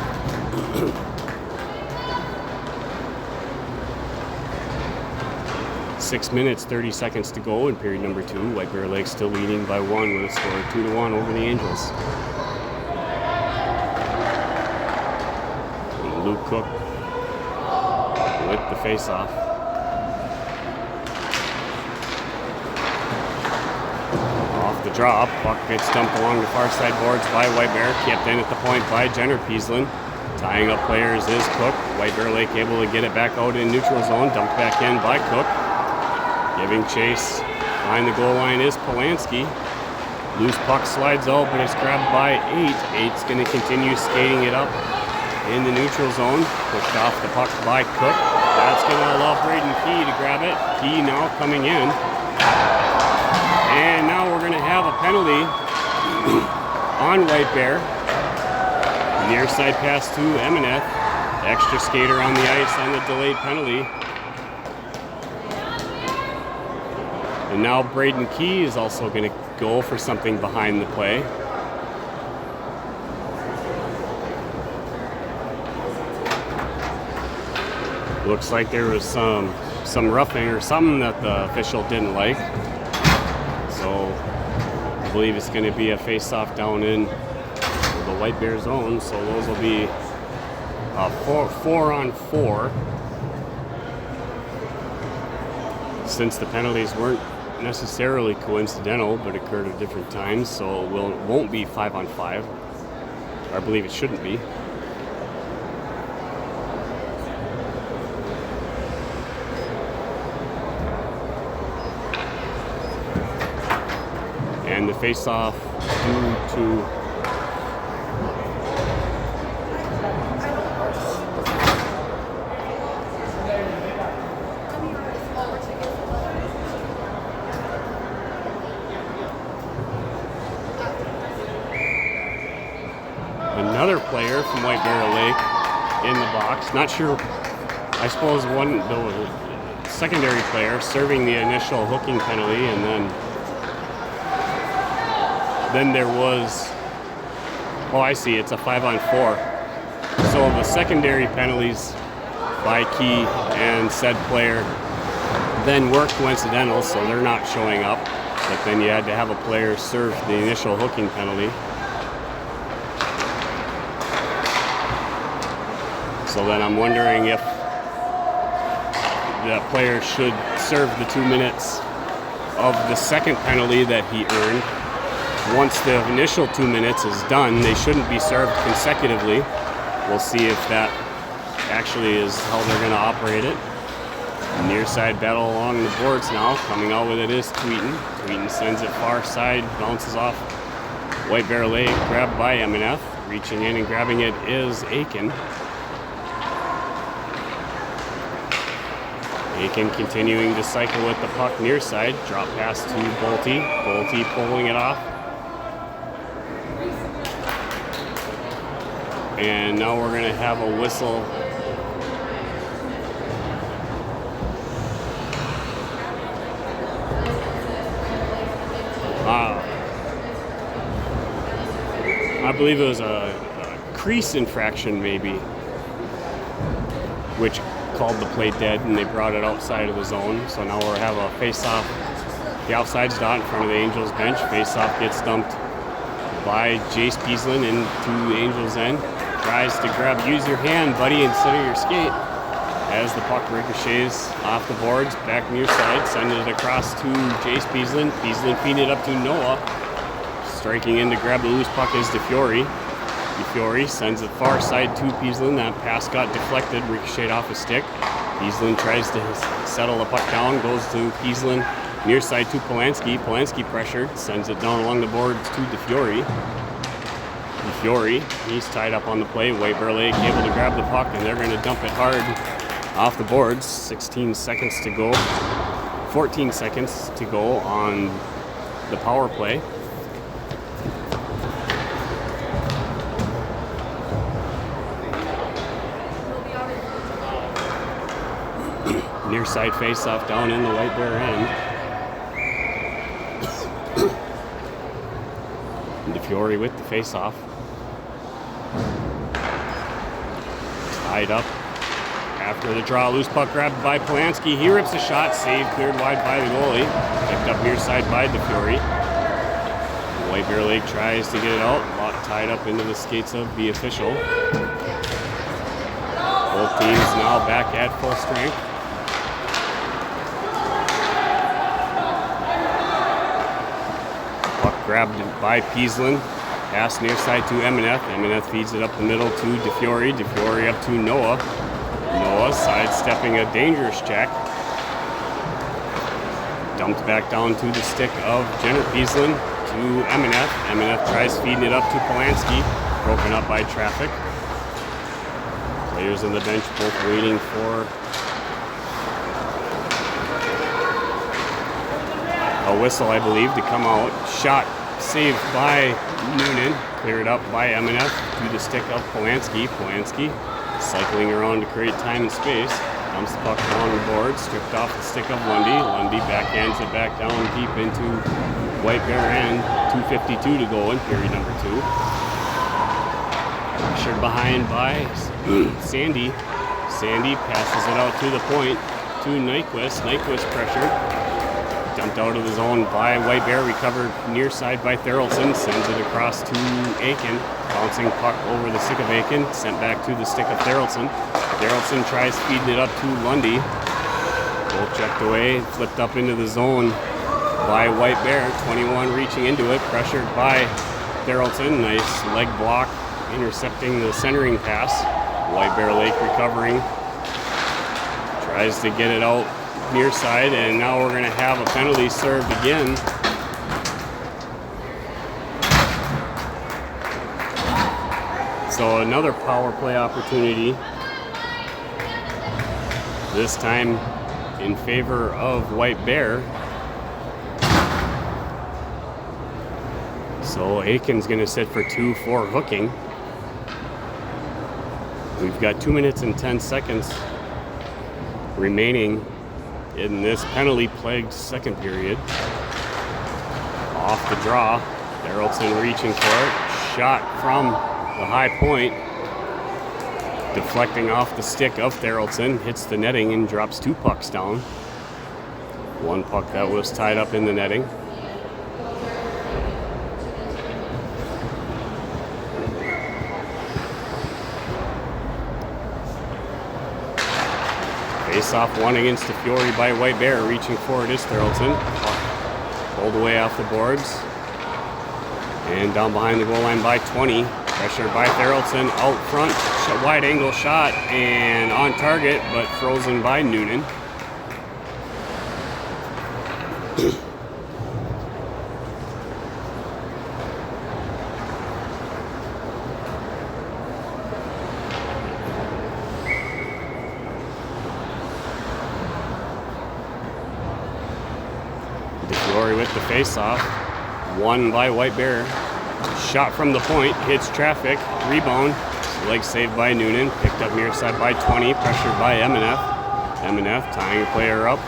6 minutes, 30 seconds to go in period number 2. White Bear Lake still leading by 1 with a score of 2-1 over the Angels. And Luke Cook with the face-off. Off the drop, puck gets dumped along the far side boards by White Bear, kept in at the point by Jenner Peaslin. Tying up players is Cook. White Bear Lake able to get it back out in neutral zone, dumped back in by Cook. Giving chase behind the goal line is Polanski. Loose puck slides out, but it's grabbed by 8. 8's going to continue skating it up in the neutral zone. Pushed off the puck by Cook. That's going to allow Braden Key to grab it. Key now coming in. And now we're going to have a penalty on White Bear. Near side pass to Emineth. Extra skater on the ice on the delayed penalty. And now Braden Key is also going to go for something behind the play. Looks like there was some roughing or something that the official didn't like. So I believe it's going to be a face-off down in the White Bear zone. So those will be 4-on-4. Since the penalties weren't necessarily coincidental, but occurred at different times, so it won't be 5-on-5. I believe it shouldn't be. And the face-off due to another player from White Bear Lake in the box. Not sure, I suppose the secondary player serving the initial hooking penalty, and then there was, oh I see, it's a 5-on-4. So the secondary penalties by Key and said player then were coincidental, so they're not showing up. But then you had to have a player serve the initial hooking penalty. So then I'm wondering if the player should serve the 2 minutes of the second penalty that he earned. Once the initial 2 minutes is done, they shouldn't be served consecutively. We'll see if that actually is how they're going to operate it. Near side battle along the boards now. Coming out with it is Tweeton. Tweeton sends it far side, bounces off White Bear Lake, grabbed by Emineth. Reaching in and grabbing it is Aiken. Aiken continuing to cycle with the puck near side. Drop pass to Bolte. Bolte pulling it off. And now we're going to have a whistle. I believe it was a crease infraction maybe, which called the play dead, and they brought it outside of the zone. So now we'll have a face-off. The outside's dot in front of the Angels bench. Face-off gets dumped by Jace Peaslin into the Angels end. Tries to grab, use your hand, buddy, instead of your skate. As the puck ricochets off the boards, back near side, send it across to Jace Peaslin. Peaslin feeding it up to Noah. Striking in to grab the loose puck is DeFiore. DeFiore sends it far side to Peaslin. That pass got deflected, ricocheted off a stick. Peaslin tries to settle the puck down, goes to Peaslin. Near side to Polanski. Polanski pressured, sends it down along the boards to DeFiore. DeFiore, he's tied up on the play. White Bear Lake able to grab the puck, and they're going to dump it hard off the boards. 16 seconds to go. 14 seconds to go on the power play. Near side face-off down in the White Bear end. DeFiore with the face-off. Tied up after the draw. Loose puck grabbed by Polanski. He rips a shot, saved, cleared wide by the goalie. Picked up near side by DeFiore. White Bear Lake tries to get it out. Lock tied up into the skates of the official. Both teams now back at full strength. Grabbed by Peaslin. Pass near side to Emineth. Emineth feeds it up the middle to DeFiore. DeFiore up to Noah. Noah sidestepping a dangerous check. Dumped back down to the stick of Jenner Peaslin to Emineth. Emineth tries feeding it up to Polanski. Broken up by traffic. Players on the bench both waiting for a whistle, I believe, to come out. Shot saved by Noonan. Cleared up by Emineth to the stick of Polanski. Polanski cycling around to create time and space. Dumps the puck along the board. Stripped off the stick of Lundy. Lundy backhands it back down deep into White Bear end. 2:52 to go in period number 2. Pressured behind by Sandy. Sandy passes it out to the point to Nyquist. Nyquist pressured. Dumped out of the zone by White Bear, recovered near side by Therrelson, sends it across to Aiken. Bouncing puck over the stick of Aiken, sent back to the stick of Therrelson. Therrelson tries feeding it up to Lundy. Goal checked away, flipped up into the zone by White Bear. 21 reaching into it, pressured by Therrelson. Nice leg block, intercepting the centering pass. White Bear Lake recovering. Tries to get it out near side, and now we're going to have a penalty served again. So another power play opportunity, this time in favor of White Bear. So Aiken's going to sit for 2 for hooking. We've got 2 minutes and 10 seconds remaining in this penalty-plagued second period. Off the draw, Therrelson reaching for it. Shot from the high point, deflecting off the stick of Therrelson, hits the netting and drops 2 pucks down. 1 puck that was tied up in the netting. Face-off 1 against DeFiore by White Bear. Reaching for it is Therrelson. Pulled away off the boards. And down behind the goal line by 20. Pressured by Therrelson. Out front. Wide angle shot. And on target, but frozen by Noonan. With the face-off, won by White Bear. Shot from the point, hits traffic, rebound, leg saved by Noonan, picked up near side by 20, pressured by Emineth. Emineth tying a player up,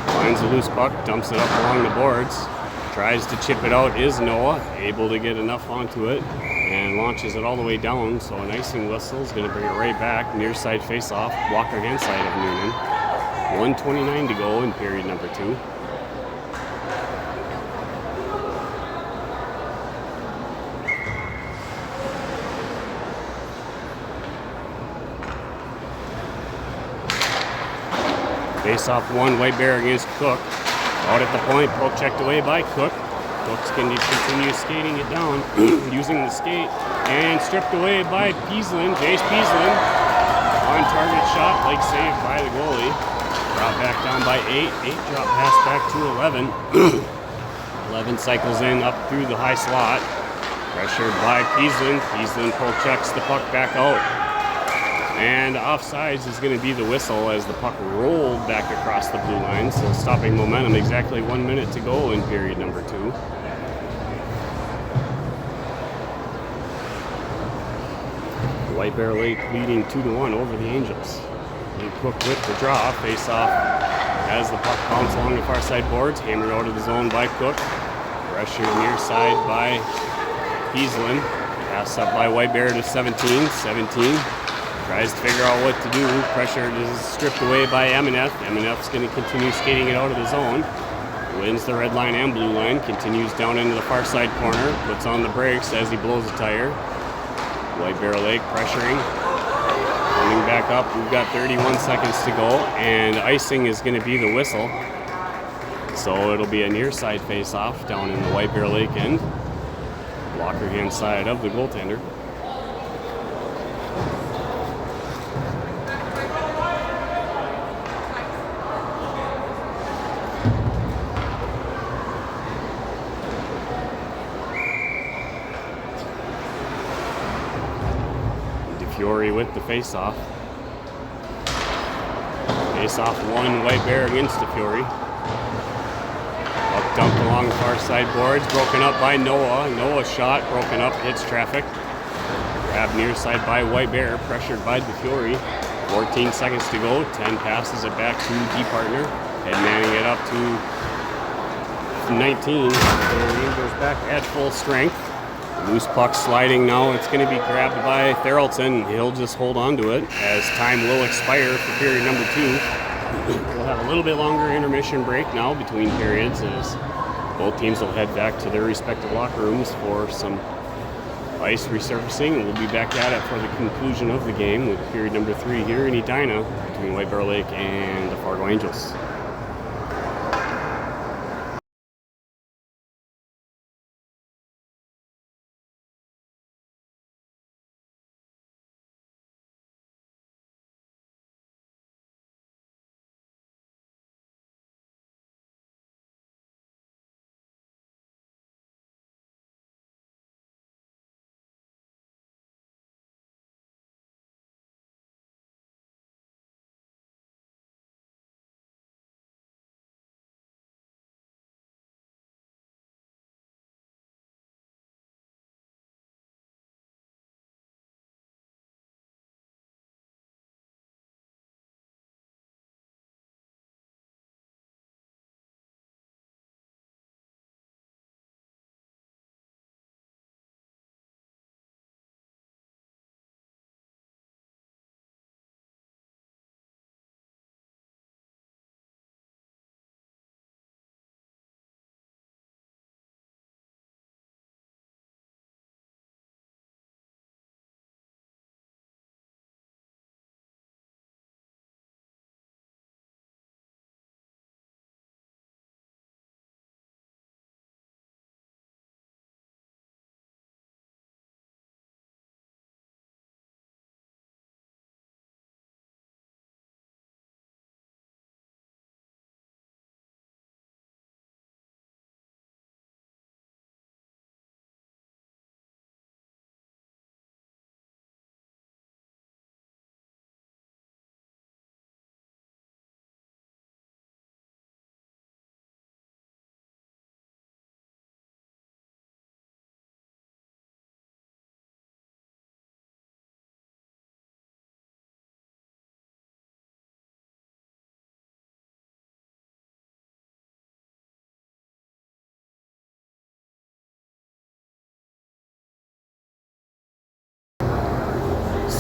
finds a loose puck, dumps it up along the boards, tries to chip it out, is Noah, able to get enough onto it, and launches it all the way down. So an icing whistle is going to bring it right back. Near side face-off, Walker hand side of Noonan. 1:29 to go in period number 2. Face-off 1, White Bear against Cook. Out at the point, poke checked away by Cook. Cook's going to continue skating it down using the skate, and stripped away by Peaslin, Jace Peaslin. On target shot, leg saved by the goalie. Brought back down by 8. 8 drop pass back to 11. 11 cycles in up through the high slot. Pressured by Peaslin. Peaslin poke checks the puck back out. And offsides is going to be the whistle as the puck rolled back across the blue line. So stopping momentum, exactly 1 minute to go in period number 2. White Bear Lake leading 2-1 over the Angels. And Cook with the draw, face off as the puck bounces along the far side boards, hammered out of the zone by Cook. Pressure near side by Peaslin. Pass up by White Bear to 17. 17 tries to figure out what to do. Pressure is stripped away by Emineth. Emineth's going to continue skating it out of the zone. Wins the red line and blue line. Continues down into the far side corner. Puts on the brakes as he blows a tire. White Bear Lake pressuring. Coming back up. We've got 31 seconds to go. And icing is going to be the whistle. So it'll be a near side face off down in the White Bear Lake end. Blocker hand side of the goaltender. Fury with the face-off. Face-off 1, White Bear against the Fury. Puck dumped along the far side boards, broken up by Noah. Noah's shot, broken up, hits traffic. Grab near side by White Bear, pressured by the Fury. 14 seconds to go, 10 passes it back to D partner. Head manning it up to 19. The Rangers back at full strength. Loose puck sliding now. It's going to be grabbed by Therrelton. He'll just hold on to it as time will expire for period number 2. We'll have a little bit longer intermission break now between periods as both teams will head back to their respective locker rooms for some ice resurfacing. And we'll be back at it for the conclusion of the game with period number 3 here in Edina between White Bear Lake and the Fargo Angels.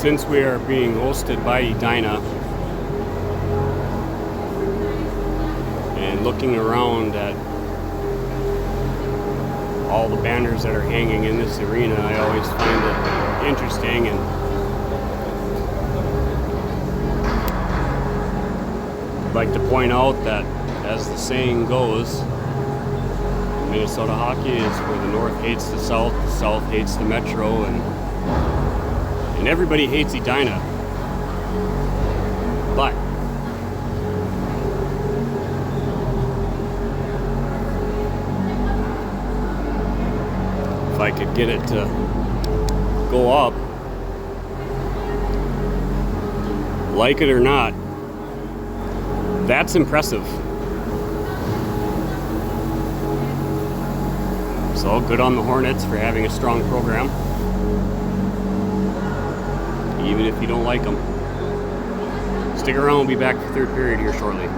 since we are being hosted by Edina and looking around at all the banners that are hanging in this arena, I always find it interesting, and I'd like to point out that, as the saying goes, Minnesota hockey is where the North hates the South hates the Metro, and everybody hates Edina. But if I could get it to go up, like it or not, that's impressive. So good on the Hornets for having a strong program, even if you don't like them. Stick around, we'll be back for third period here shortly.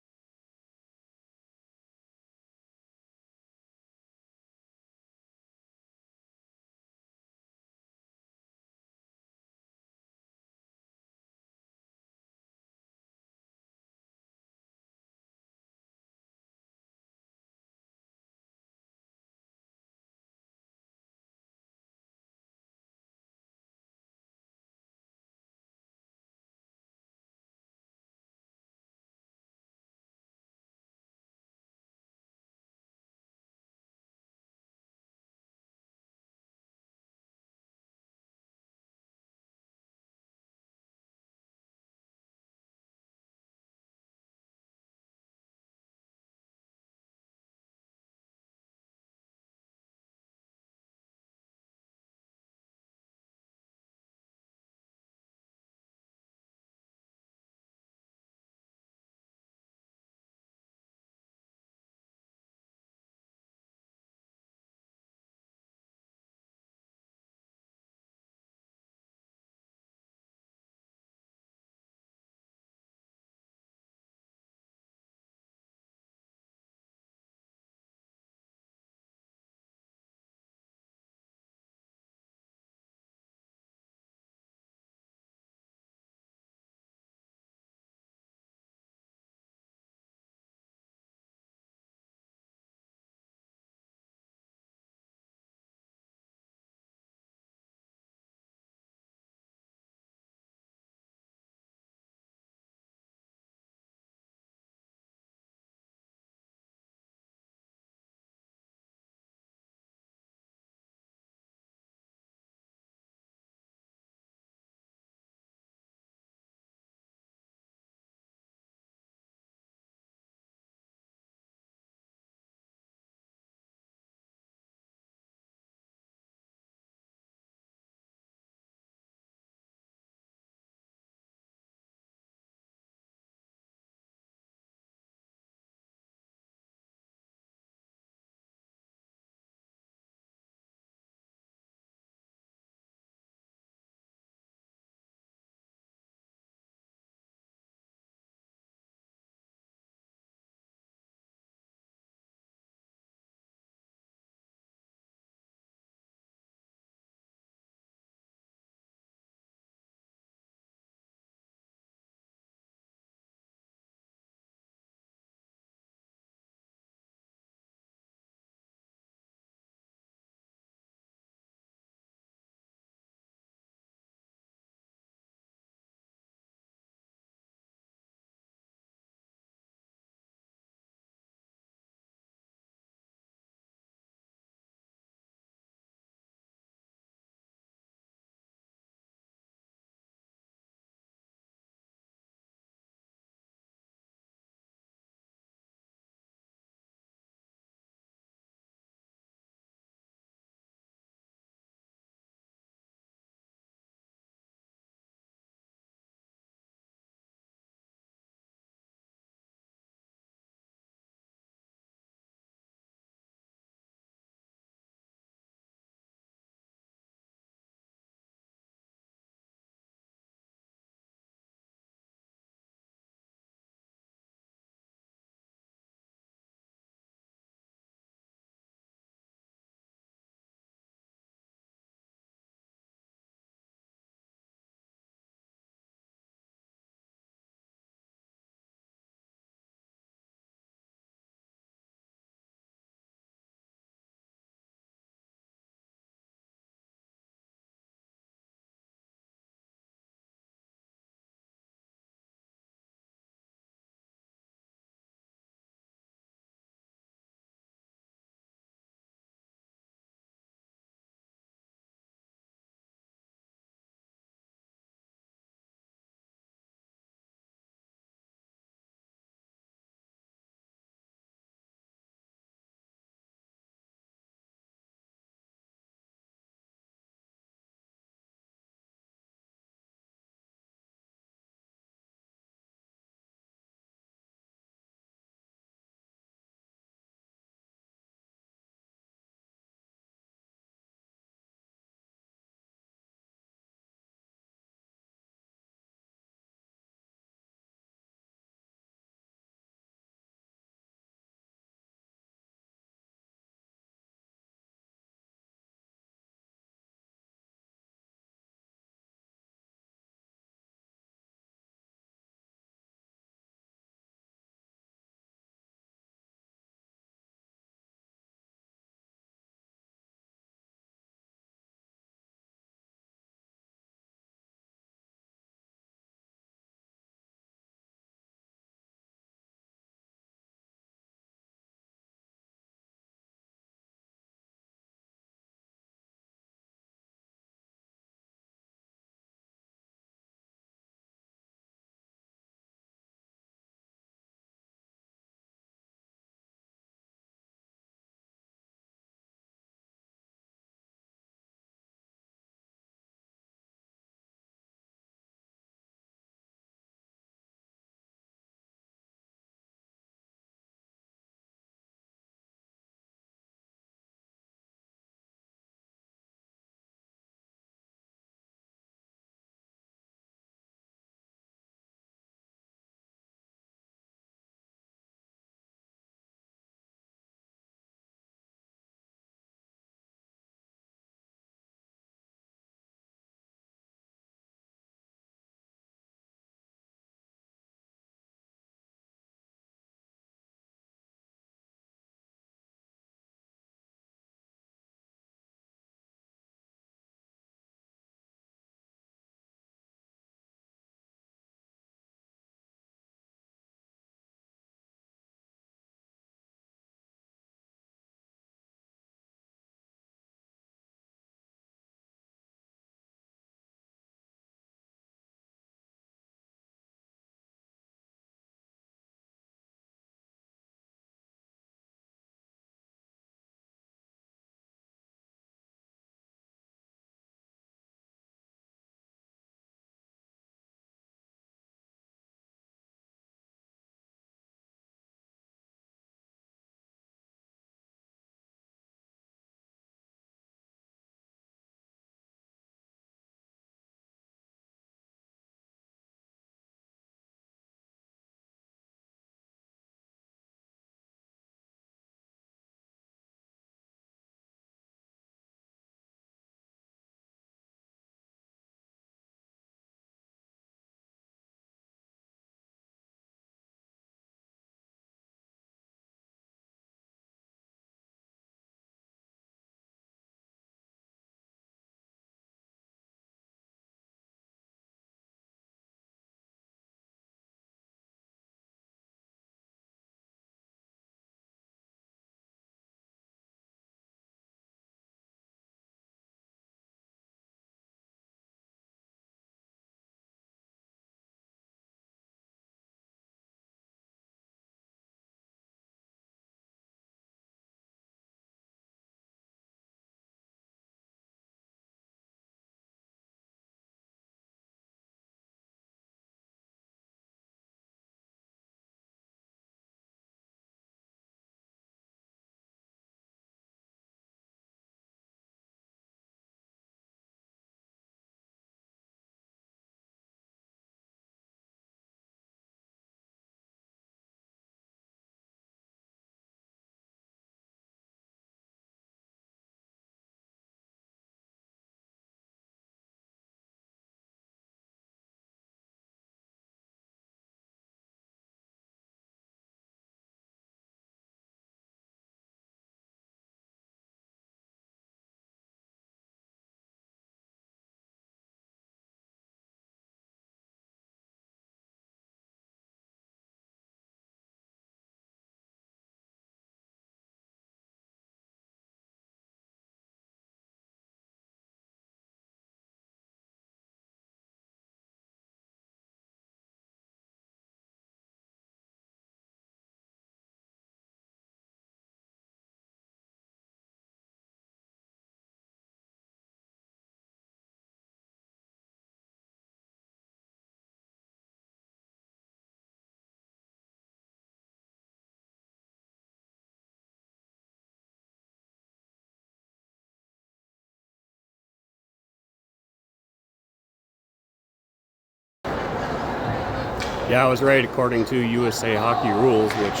Yeah, I was right. According to USA Hockey Rules, which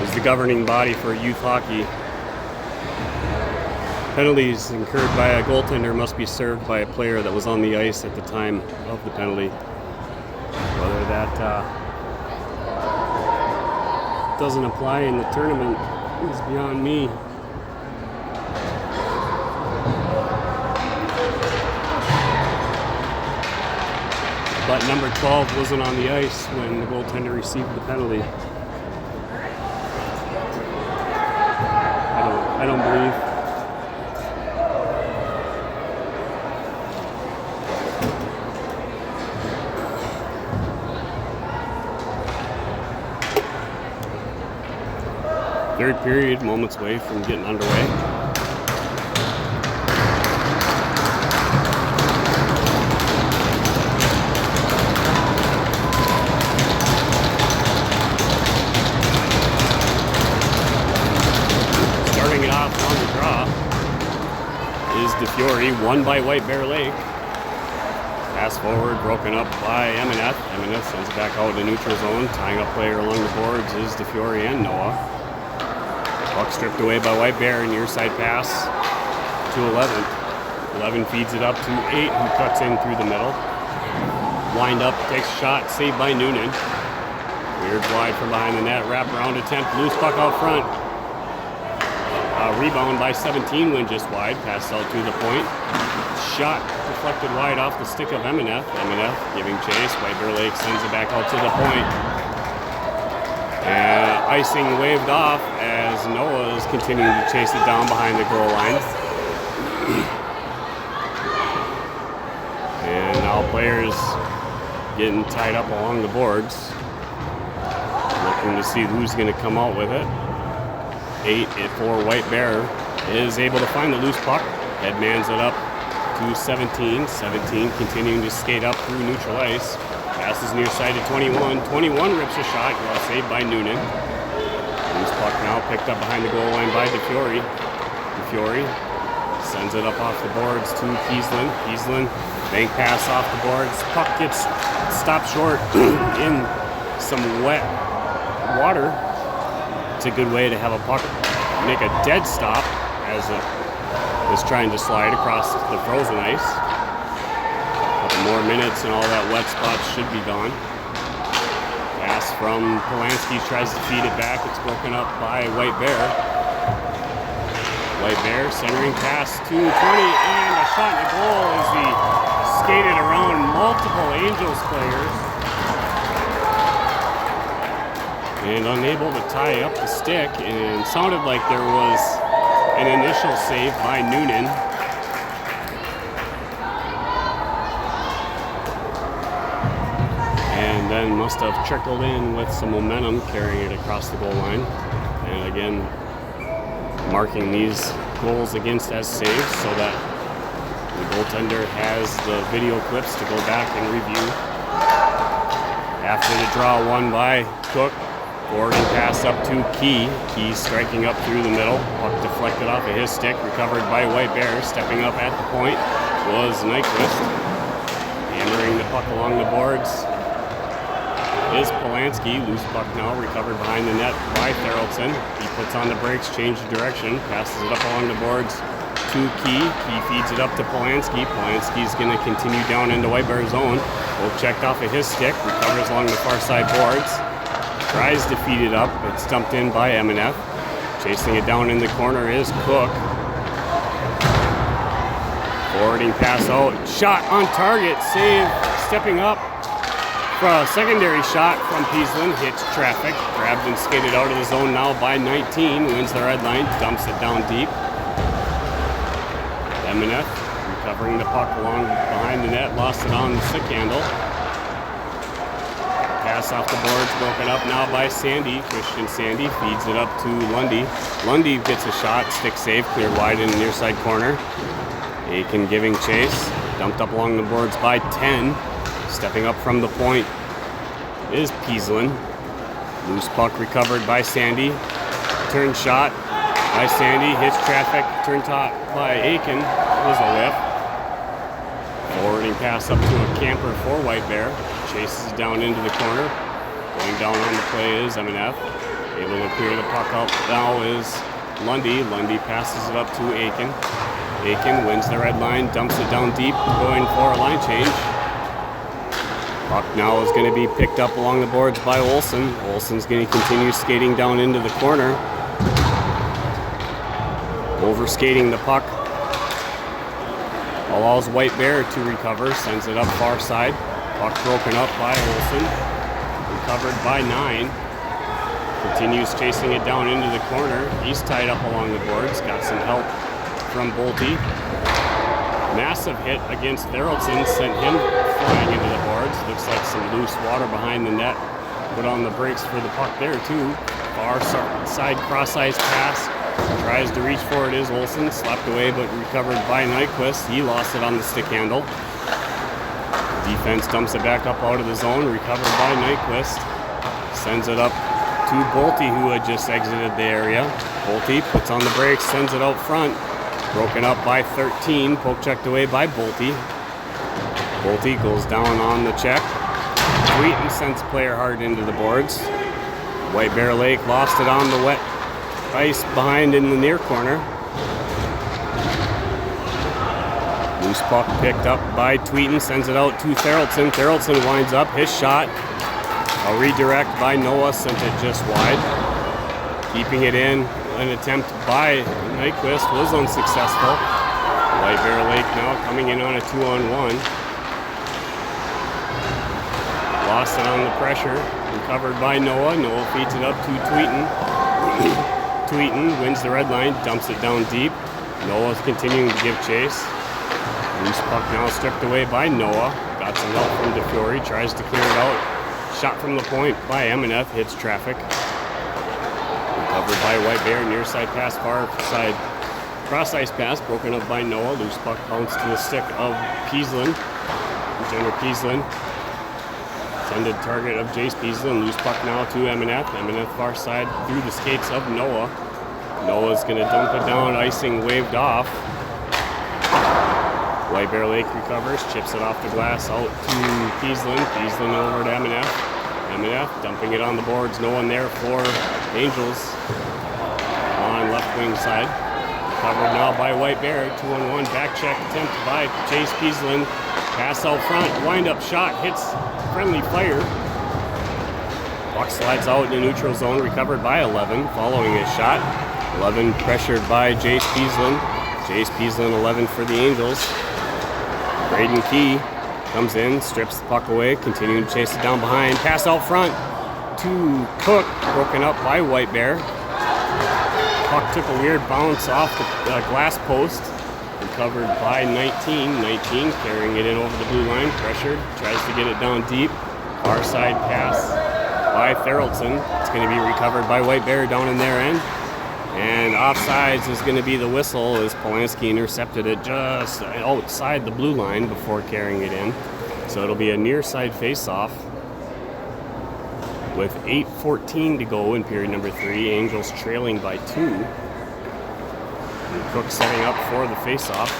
is the governing body for youth hockey, penalties incurred by a goaltender must be served by a player that was on the ice at the time of the penalty. Whether that doesn't apply in the tournament is beyond me. But number 12 wasn't on the ice when the goaltender received the penalty. I don't believe. Third period, moments away from getting underway. Starting it off on the draw is DeFiore, won by White Bear Lake. Pass forward, broken up by Emineth. Emineth sends it back out to neutral zone. Tying up player along the boards is DeFiore and Noah. Puck stripped away by White Bear, near side pass to 11. 11 feeds it up to 8, who cuts in through the middle. Wind up, takes a shot, saved by Noonan. Weird wide from behind the net, wraparound attempt, loose puck out front. Rebound by 17, went just wide, passed out to the point. Shot deflected wide off the stick of Emineth. Emineth giving chase, White Bear Lake sends it back out to the point. And icing waved off as Noah is continuing to chase it down behind the goal line. And now players getting tied up along the boards. Looking to see who's going to come out with it. 8 for White Bear is able to find the loose puck. Headmans it up to 17. 17 continuing to skate up through neutral ice. Passes near side to 21. 21 rips a shot. Well saved by Noonan. Loose puck now picked up behind the goal line by DeFiore. DeFiore sends it up off the boards to Peaslin. Peaslin, bank pass off the boards. Puck gets stopped short in some wet water. It's a good way to have a puck make a dead stop as it is trying to slide across the frozen ice. More minutes and all that wet spot should be gone. Pass from Polanski, tries to feed it back. It's broken up by White Bear. White Bear centering pass to 20 and a shot in the goal as he skated around multiple Angels players and unable to tie up the stick, and it sounded like there was an initial save by Noonan. And then must have trickled in with some momentum, carrying it across the goal line. And again, marking these goals against as saves so that the goaltender has the video clips to go back and review. After the draw won by Cook, forwarding pass up to Key. Key striking up through the middle. Puck deflected off of his stick, recovered by White Bear. Stepping up at the point was Nyquist. Hammering the puck along the boards is Polanski. Loose puck now, recovered behind the net by Theraldson. He puts on the brakes, change of direction, passes it up along the boards to Key. Key feeds it up to Polanski. Polanski's going to continue down into White Bear zone. Both checked off of his stick, recovers along the far side boards. Tries to feed it up, but stumped in by Emineth. Chasing it down in the corner is Cook. Forwarding pass out, shot on target, save, stepping up. For a secondary shot from Peaslin, hits traffic, grabbed and skated out of the zone now by 19, wins the red line, dumps it down deep. Emineth recovering the puck along behind the net, lost it on the stick handle. Pass off the boards, broken up now by Sandy. Christian Sandy feeds it up to Lundy. Lundy gets a shot, stick save, cleared wide in the near side corner. Aiken giving chase, dumped up along the boards by 10. Stepping up from the point is Peaslin. Loose puck recovered by Sandy. Turn shot by Sandy, hits traffic, turn top by Aiken. It was a whip. Forwarding pass up to a camper for White Bear. chases it down into the corner. Going down on the play is M&F. Able to clear the puck up now is Lundy. Lundy passes it up to Aiken. Aiken wins the red line, dumps it down deep, going for a line change. Puck now is going to be picked up along the boards by Olsen. Olsen's going to continue skating down into the corner. Over-skating the puck. Allows White Bear to recover, sends it up far side. Puck broken up by Olsen. Recovered by 9. Continues chasing it down into the corner. He's tied up along the boards. Got some help from Bolte. Massive hit against Theraldson sent him flying into the boards. Looks like some loose water behind the net. Put on the brakes for the puck there too. Far side cross-ice pass. Tries to reach for it is Olsen. Slapped away but recovered by Nyquist. He lost it on the stick handle. Defense dumps it back up out of the zone. Recovered by Nyquist. Sends it up to Bolte, who had just exited the area. Bolte puts on the brakes, sends it out front. Broken up by 13, poke checked away by Bolte. Bolte goes down on the check. Wheaton sends player hard into the boards. White Bear Lake lost it on the wet ice behind in the near corner. Loose puck picked up by Tweeten, sends it out to Theraldson. Theraldson winds up his shot. A redirect by Noah sent it just wide. Keeping it in, an attempt by Nyquist was unsuccessful. White Bear Lake now coming in on a 2-on-1. Lost it on the pressure. Recovered by Noah. Noah feeds it up to Tweeten. Tweeten wins the red line, dumps it down deep. Noah's continuing to give chase. Loose puck now stripped away by Noah. Got some help from DeFiore. Tries to clear it out. Shot from the point by M&F, hits traffic. Recovered by White Bear, near side pass, far side cross ice pass, broken up by Noah. Loose puck bounced to the stick of Peaslin. Jenner Peaslin. Intended target of Jace Peaslin. Loose puck now to M&F. M&F far side through the skates of Noah. Noah's going to dump it down, icing waved off. White Bear Lake recovers, chips it off the glass out to Peaslin. Peaslin over to M&F. M&F dumping it on the boards. No one there for Angels on left wing side. Covered now by White Bear. 2-on-1 back check attempt by Chase Peaslin. Pass out front. Wind up shot. Hits friendly fire. Puck slides out in the neutral zone. Recovered by 11 following his shot. 11 pressured by Jace Peaslin. Jace Peaslin 11 for the Angels. Braden Key comes in, strips the puck away, continuing to chase it down behind. Pass out front to Cook, broken up by White Bear. Puck took a weird bounce off the glass post. Recovered by 19. 19 carrying it in over the blue line, pressured, tries to get it down deep. Far side pass by Theraldson. It's going to be recovered by White Bear down in their end. And offsides is going to be the whistle as Polanski intercepted it just outside the blue line before carrying it in. So it'll be a near side face-off with 8:14 to go in period number 3. Angels trailing by 2. And Cook setting up for the face-off.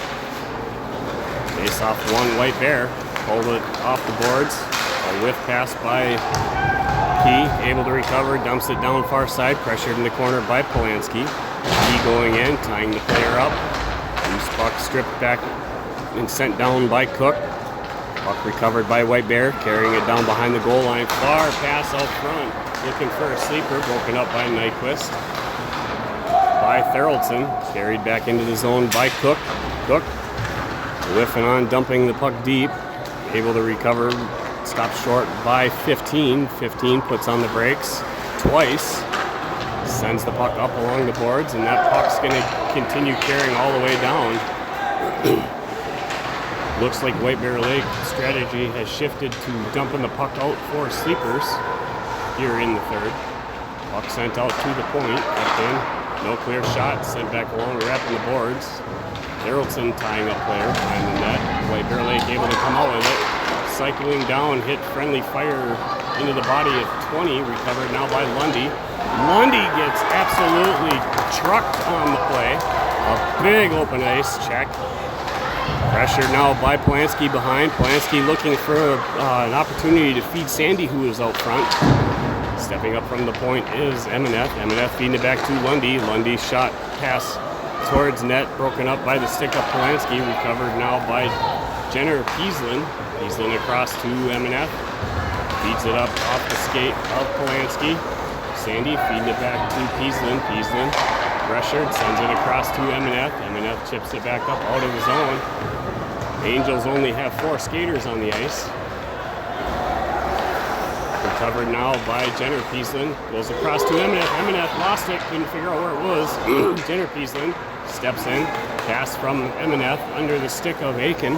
Face-off one, White Bear. Pulled it off the boards. A whiff pass by Key, able to recover, dumps it down far side, pressured in the corner by Polanski. Key going in, tying the player up. Loose puck stripped back and sent down by Cook. Puck recovered by White Bear, carrying it down behind the goal line. Far pass out front, looking for a sleeper, broken up by Nyquist. By Theraldson, carried back into the zone by Cook. Cook whiffing on, dumping the puck deep, able to recover. Stopped short by 15. 15 puts on the brakes twice. Sends the puck up along the boards, and that puck's going to continue carrying all the way down. Looks like White Bear Lake strategy has shifted to dumping the puck out for sleepers here in the third. Puck sent out to the point. Up in. No clear shot. Sent back along, wrapping the boards. Theraldson tying up player behind the net. White Bear Lake able to come out with it. Cycling down, hit friendly fire into the body of 20, recovered now by Lundy. Lundy gets absolutely trucked on the play. A big open ice check. Pressured now by Polanski behind. Polanski looking for an opportunity to feed Sandy, who is out front. Stepping up from the point is Emineth. Emineth feeding it back to Lundy. Lundy shot pass towards net, broken up by the stick of Polanski. Recovered now by Jenner Pieslin. Pieslin across to Emineth. Feeds it up off the skate of Polanski. Sandy feeding it back to Pieslin. Pieslin pressured, sends it across to Emineth. Emineth chips it back up out of the zone. Angels only have 4 skaters on the ice. Recovered now by Jenner Pieslin. Goes across to Emineth. Emineth lost it, couldn't figure out where it was. Jenner Pieslin steps in. Pass from Emineth under the stick of Aiken.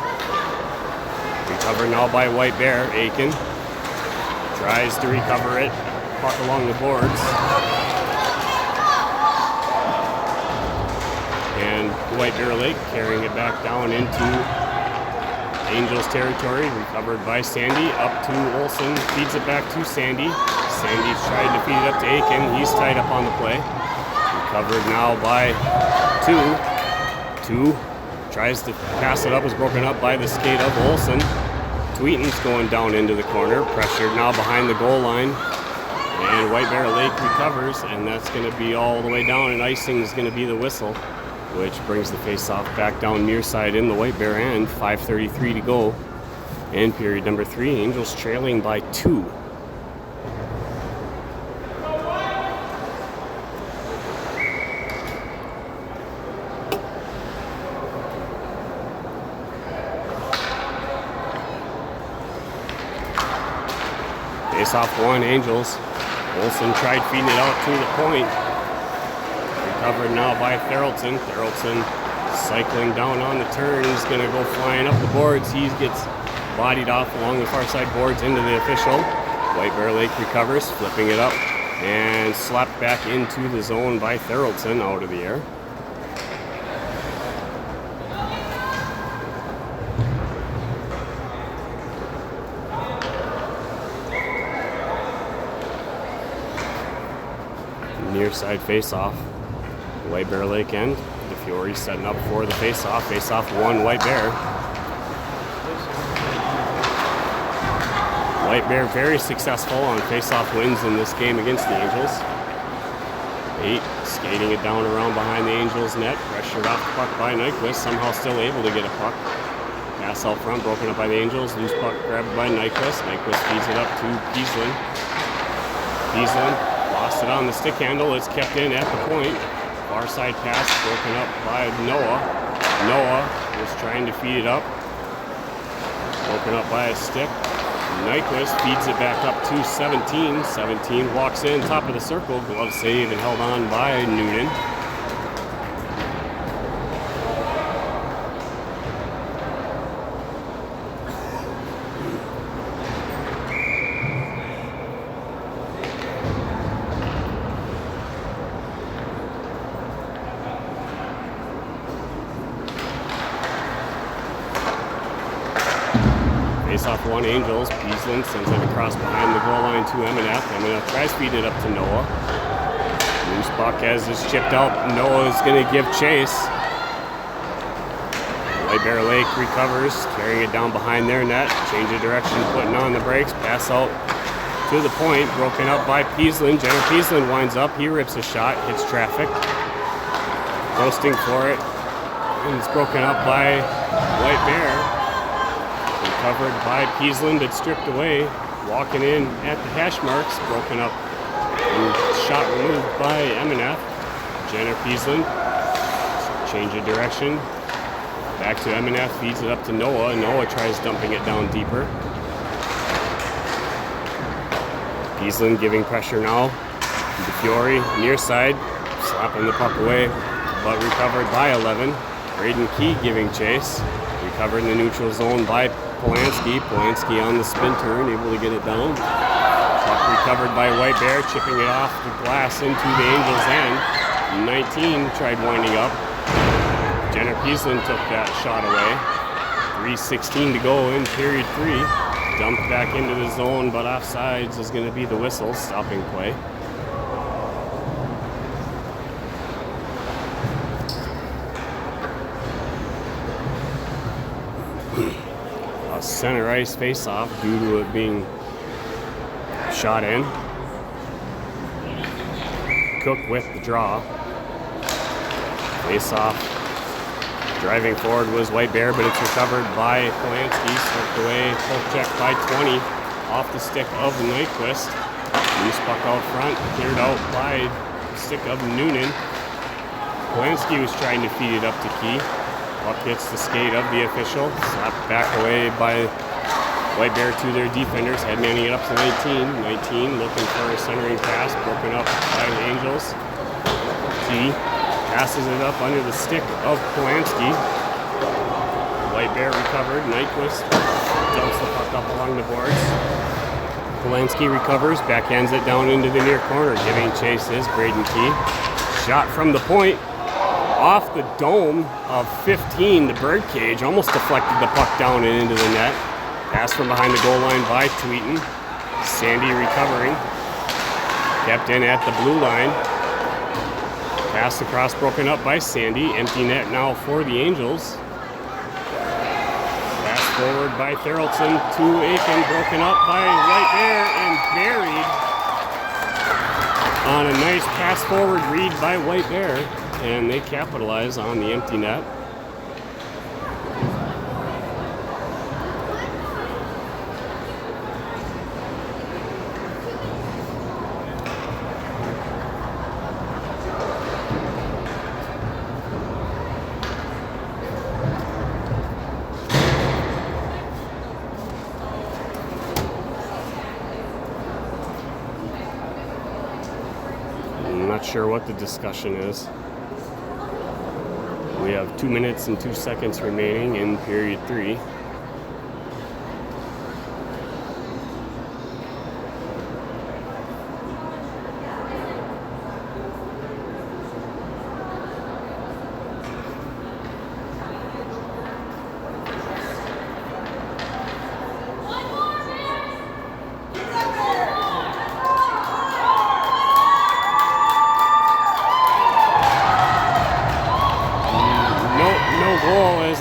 Recovered now by White Bear. Aiken tries to recover it. Puck along the boards. And White Bear Lake carrying it back down into Angels territory. Recovered by Sandy. Up to Olsen. Feeds it back to Sandy. Sandy's trying to feed it up to Aiken. He's tied up on the play. Recovered now by Two. Tries to pass it up. Is broken up by the skate of Olsen. Tweeton's going down into the corner. Pressured now behind the goal line. And White Bear Lake recovers. And that's going to be all the way down. And icing is going to be the whistle, which brings the face-off back down near side in the White Bear end. 5:33 to go in period number 3. Angels trailing by 2. Face-off 1, Angels. Olsen tried feeding it out to the point. Recovered now by Therrelton. Therrelton cycling down on the turn. He's going to go flying up the boards. He gets bodied off along the far side boards into the official. White Bear Lake recovers, flipping it up, and slapped back into the zone by Therrelton out of the air. Near side face-off. White Bear Lake end. The Fury setting up for the face-off. Face-off 1, White Bear. White Bear very successful on face-off wins in this game against the Angels. 8 skating it down around behind the Angels net. Pressured off the puck by Nyquist. Somehow still able to get a puck. Pass out front, broken up by the Angels. Loose puck grabbed by Nyquist. Nyquist feeds it up to Pieslin. Pieslin lost it on the stick handle. It's kept in at the point. Far side pass broken up by Noah. Noah was trying to feed it up. Broken up by a stick. Nyquist feeds it back up to 17. 17 walks in, top of the circle. Glove save and held on by Noonan. Face-off 1, Angels. Pieslin sends it across behind the goal line to Emineth. Emineth tries to feed it up to Noah. Loose puck as it's chipped out. Noah is going to give chase. White Bear Lake recovers, carrying it down behind their net. Change of direction, putting on the brakes. Pass out to the point, broken up by Pieslin. Jenner Pieslin winds up. He rips a shot, hits traffic. Ghosting for it. And it's broken up by White Bear. Covered by Pieslin, but stripped away. Walking in at the hash marks, broken up and shot removed by Emineth. Jenner Pieslin, change of direction. Back to Emineth, feeds it up to Noah. Noah tries dumping it down deeper. Pieslin giving pressure now. The Fury, near side, slapping the puck away, but recovered by 11. Braden Key giving chase. Recovered in the neutral zone by Polanski. Polanski on the spin turn, able to get it down. Puck recovered by White Bear, chipping it off the glass into the Angels' end. 19 tried winding up. Jenner Pieslin took that shot away. 3:16 to go in period 3. Dumped back into the zone, but offsides is going to be the whistle, stopping play. center ice face-off due to it being shot in. Cook with the draw. Face-off. Driving forward was White Bear, but it's recovered by Polanski. Slipped away, poke check by 20 off the stick of Nyquist. Loose puck out front, cleared out by the stick of Noonan. Polanski was trying to feed it up to Key. Puck hits the skate of the official. Slapped back away by White Bear to their defenders. Headmanning it up to 19. 19 looking for a centering pass. Broken up by the Angels. Key passes it up under the stick of Polanski. White Bear recovered. Nyquist dumps the puck up along the boards. Polanski recovers. Backhands it down into the near corner. Giving chase is Braden Key. Shot from the point. Off the dome of 15, the birdcage, almost deflected the puck down and into the net. Pass from behind the goal line by Tweeten. Sandy recovering. Kept in at the blue line. Pass across, broken up by Sandy. Empty net now for the Angels. Pass forward by Therrelton to Aiken, broken up by White Bear and buried on a nice pass forward read by White Bear. And they capitalize on the empty net. I'm not sure what the discussion is. We have 2 minutes and 2 seconds remaining in period 3.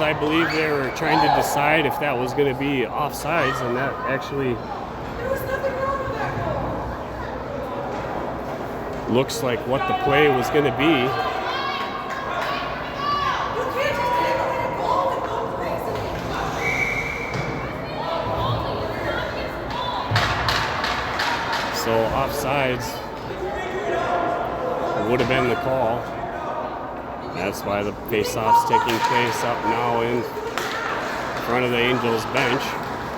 I believe they were trying to decide if that was going to be offsides, and that actually looks like what the play was going to be. So offsides would have been the call. That's why the face-off's taking place up now in front of the Angels bench.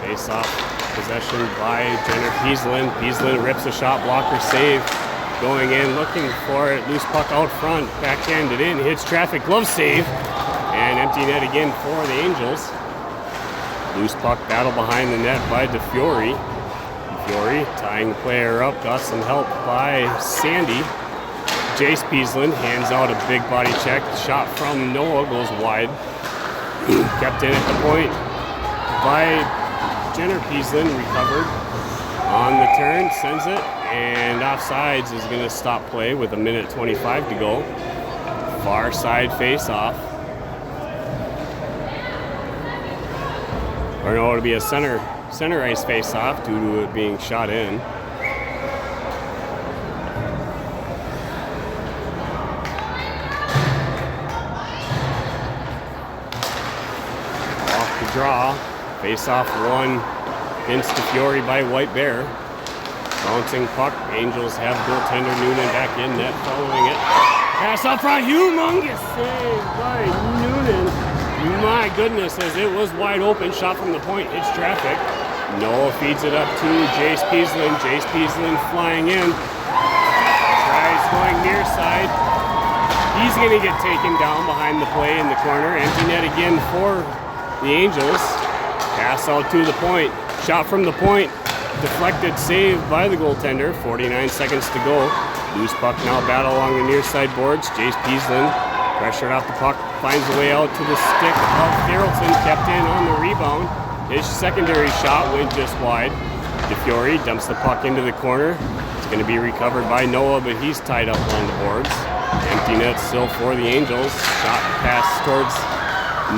Face-off possession by Jenner Peaslin. Peaslin rips a shot blocker save. Going in, looking for it. Loose puck out front. Backhanded in. Hits traffic. Glove save. And empty net again for the Angels. Loose puck battle behind the net by DeFiore. DeFiore tying the player up. Got some help by Sandy. Jace Peaslin hands out a big body check. Shot from Noah goes wide. Kept in at the point by Jenner Peaslin. Recovered on the turn. Sends it. And offsides is going to stop play with 1:25 to go. Far side face-off. Or no, it'll be a center ice face-off due to it being shot in. Draw. Face-off one against DeFiore by White Bear. Bouncing puck. Angels have goaltender Noonan back in net following it. Pass up front. Humongous save by Noonan. My goodness, as it was wide open. Shot from the point. Hits traffic. Noah feeds it up to Jace Peaslin. Jace Peaslin flying in. Tries going near side. He's going to get taken down behind the play in the corner. Empty net again for the Angels. Pass out to the point. Shot from the point. Deflected save by the goaltender. 49 seconds to go. Loose puck now battle along the near side boards. Jace Peaslin pressured off the puck. Finds a way out to the stick of Therrelton. Kept in on the rebound. His secondary shot went just wide. DeFiore dumps the puck into the corner. It's going to be recovered by Noah, but he's tied up on the boards. Empty net still for the Angels. Shot pass towards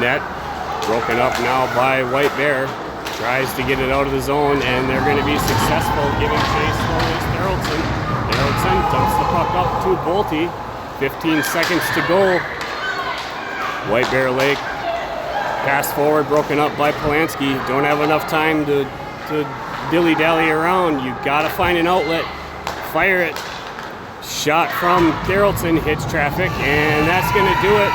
net. Broken up now by White Bear. Tries to get it out of the zone, and they're going to be successful giving chase for this Haraldson. Haraldson dumps the puck up to Bolte. 15 seconds to go. White Bear Lake. Pass forward, broken up by Polanski. Don't have enough time to dilly-dally around. You got to find an outlet. Fire it. Shot from Haraldson hits traffic, and that's going to do it.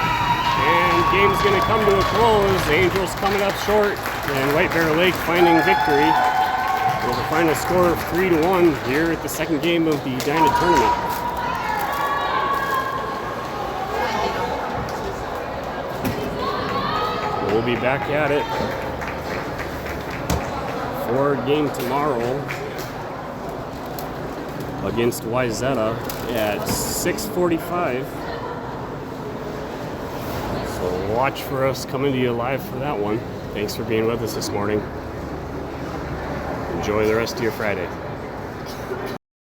And game's going to come to a close. Angels coming up short, and White Bear Lake finding victory with a final score of 3-1 here at the second game of the Edina tournament. We'll be back at it for a game tomorrow against Wyzetta at 6:45. So watch for us coming to you live for that one. Thanks for being with us this morning. Enjoy the rest of your Friday.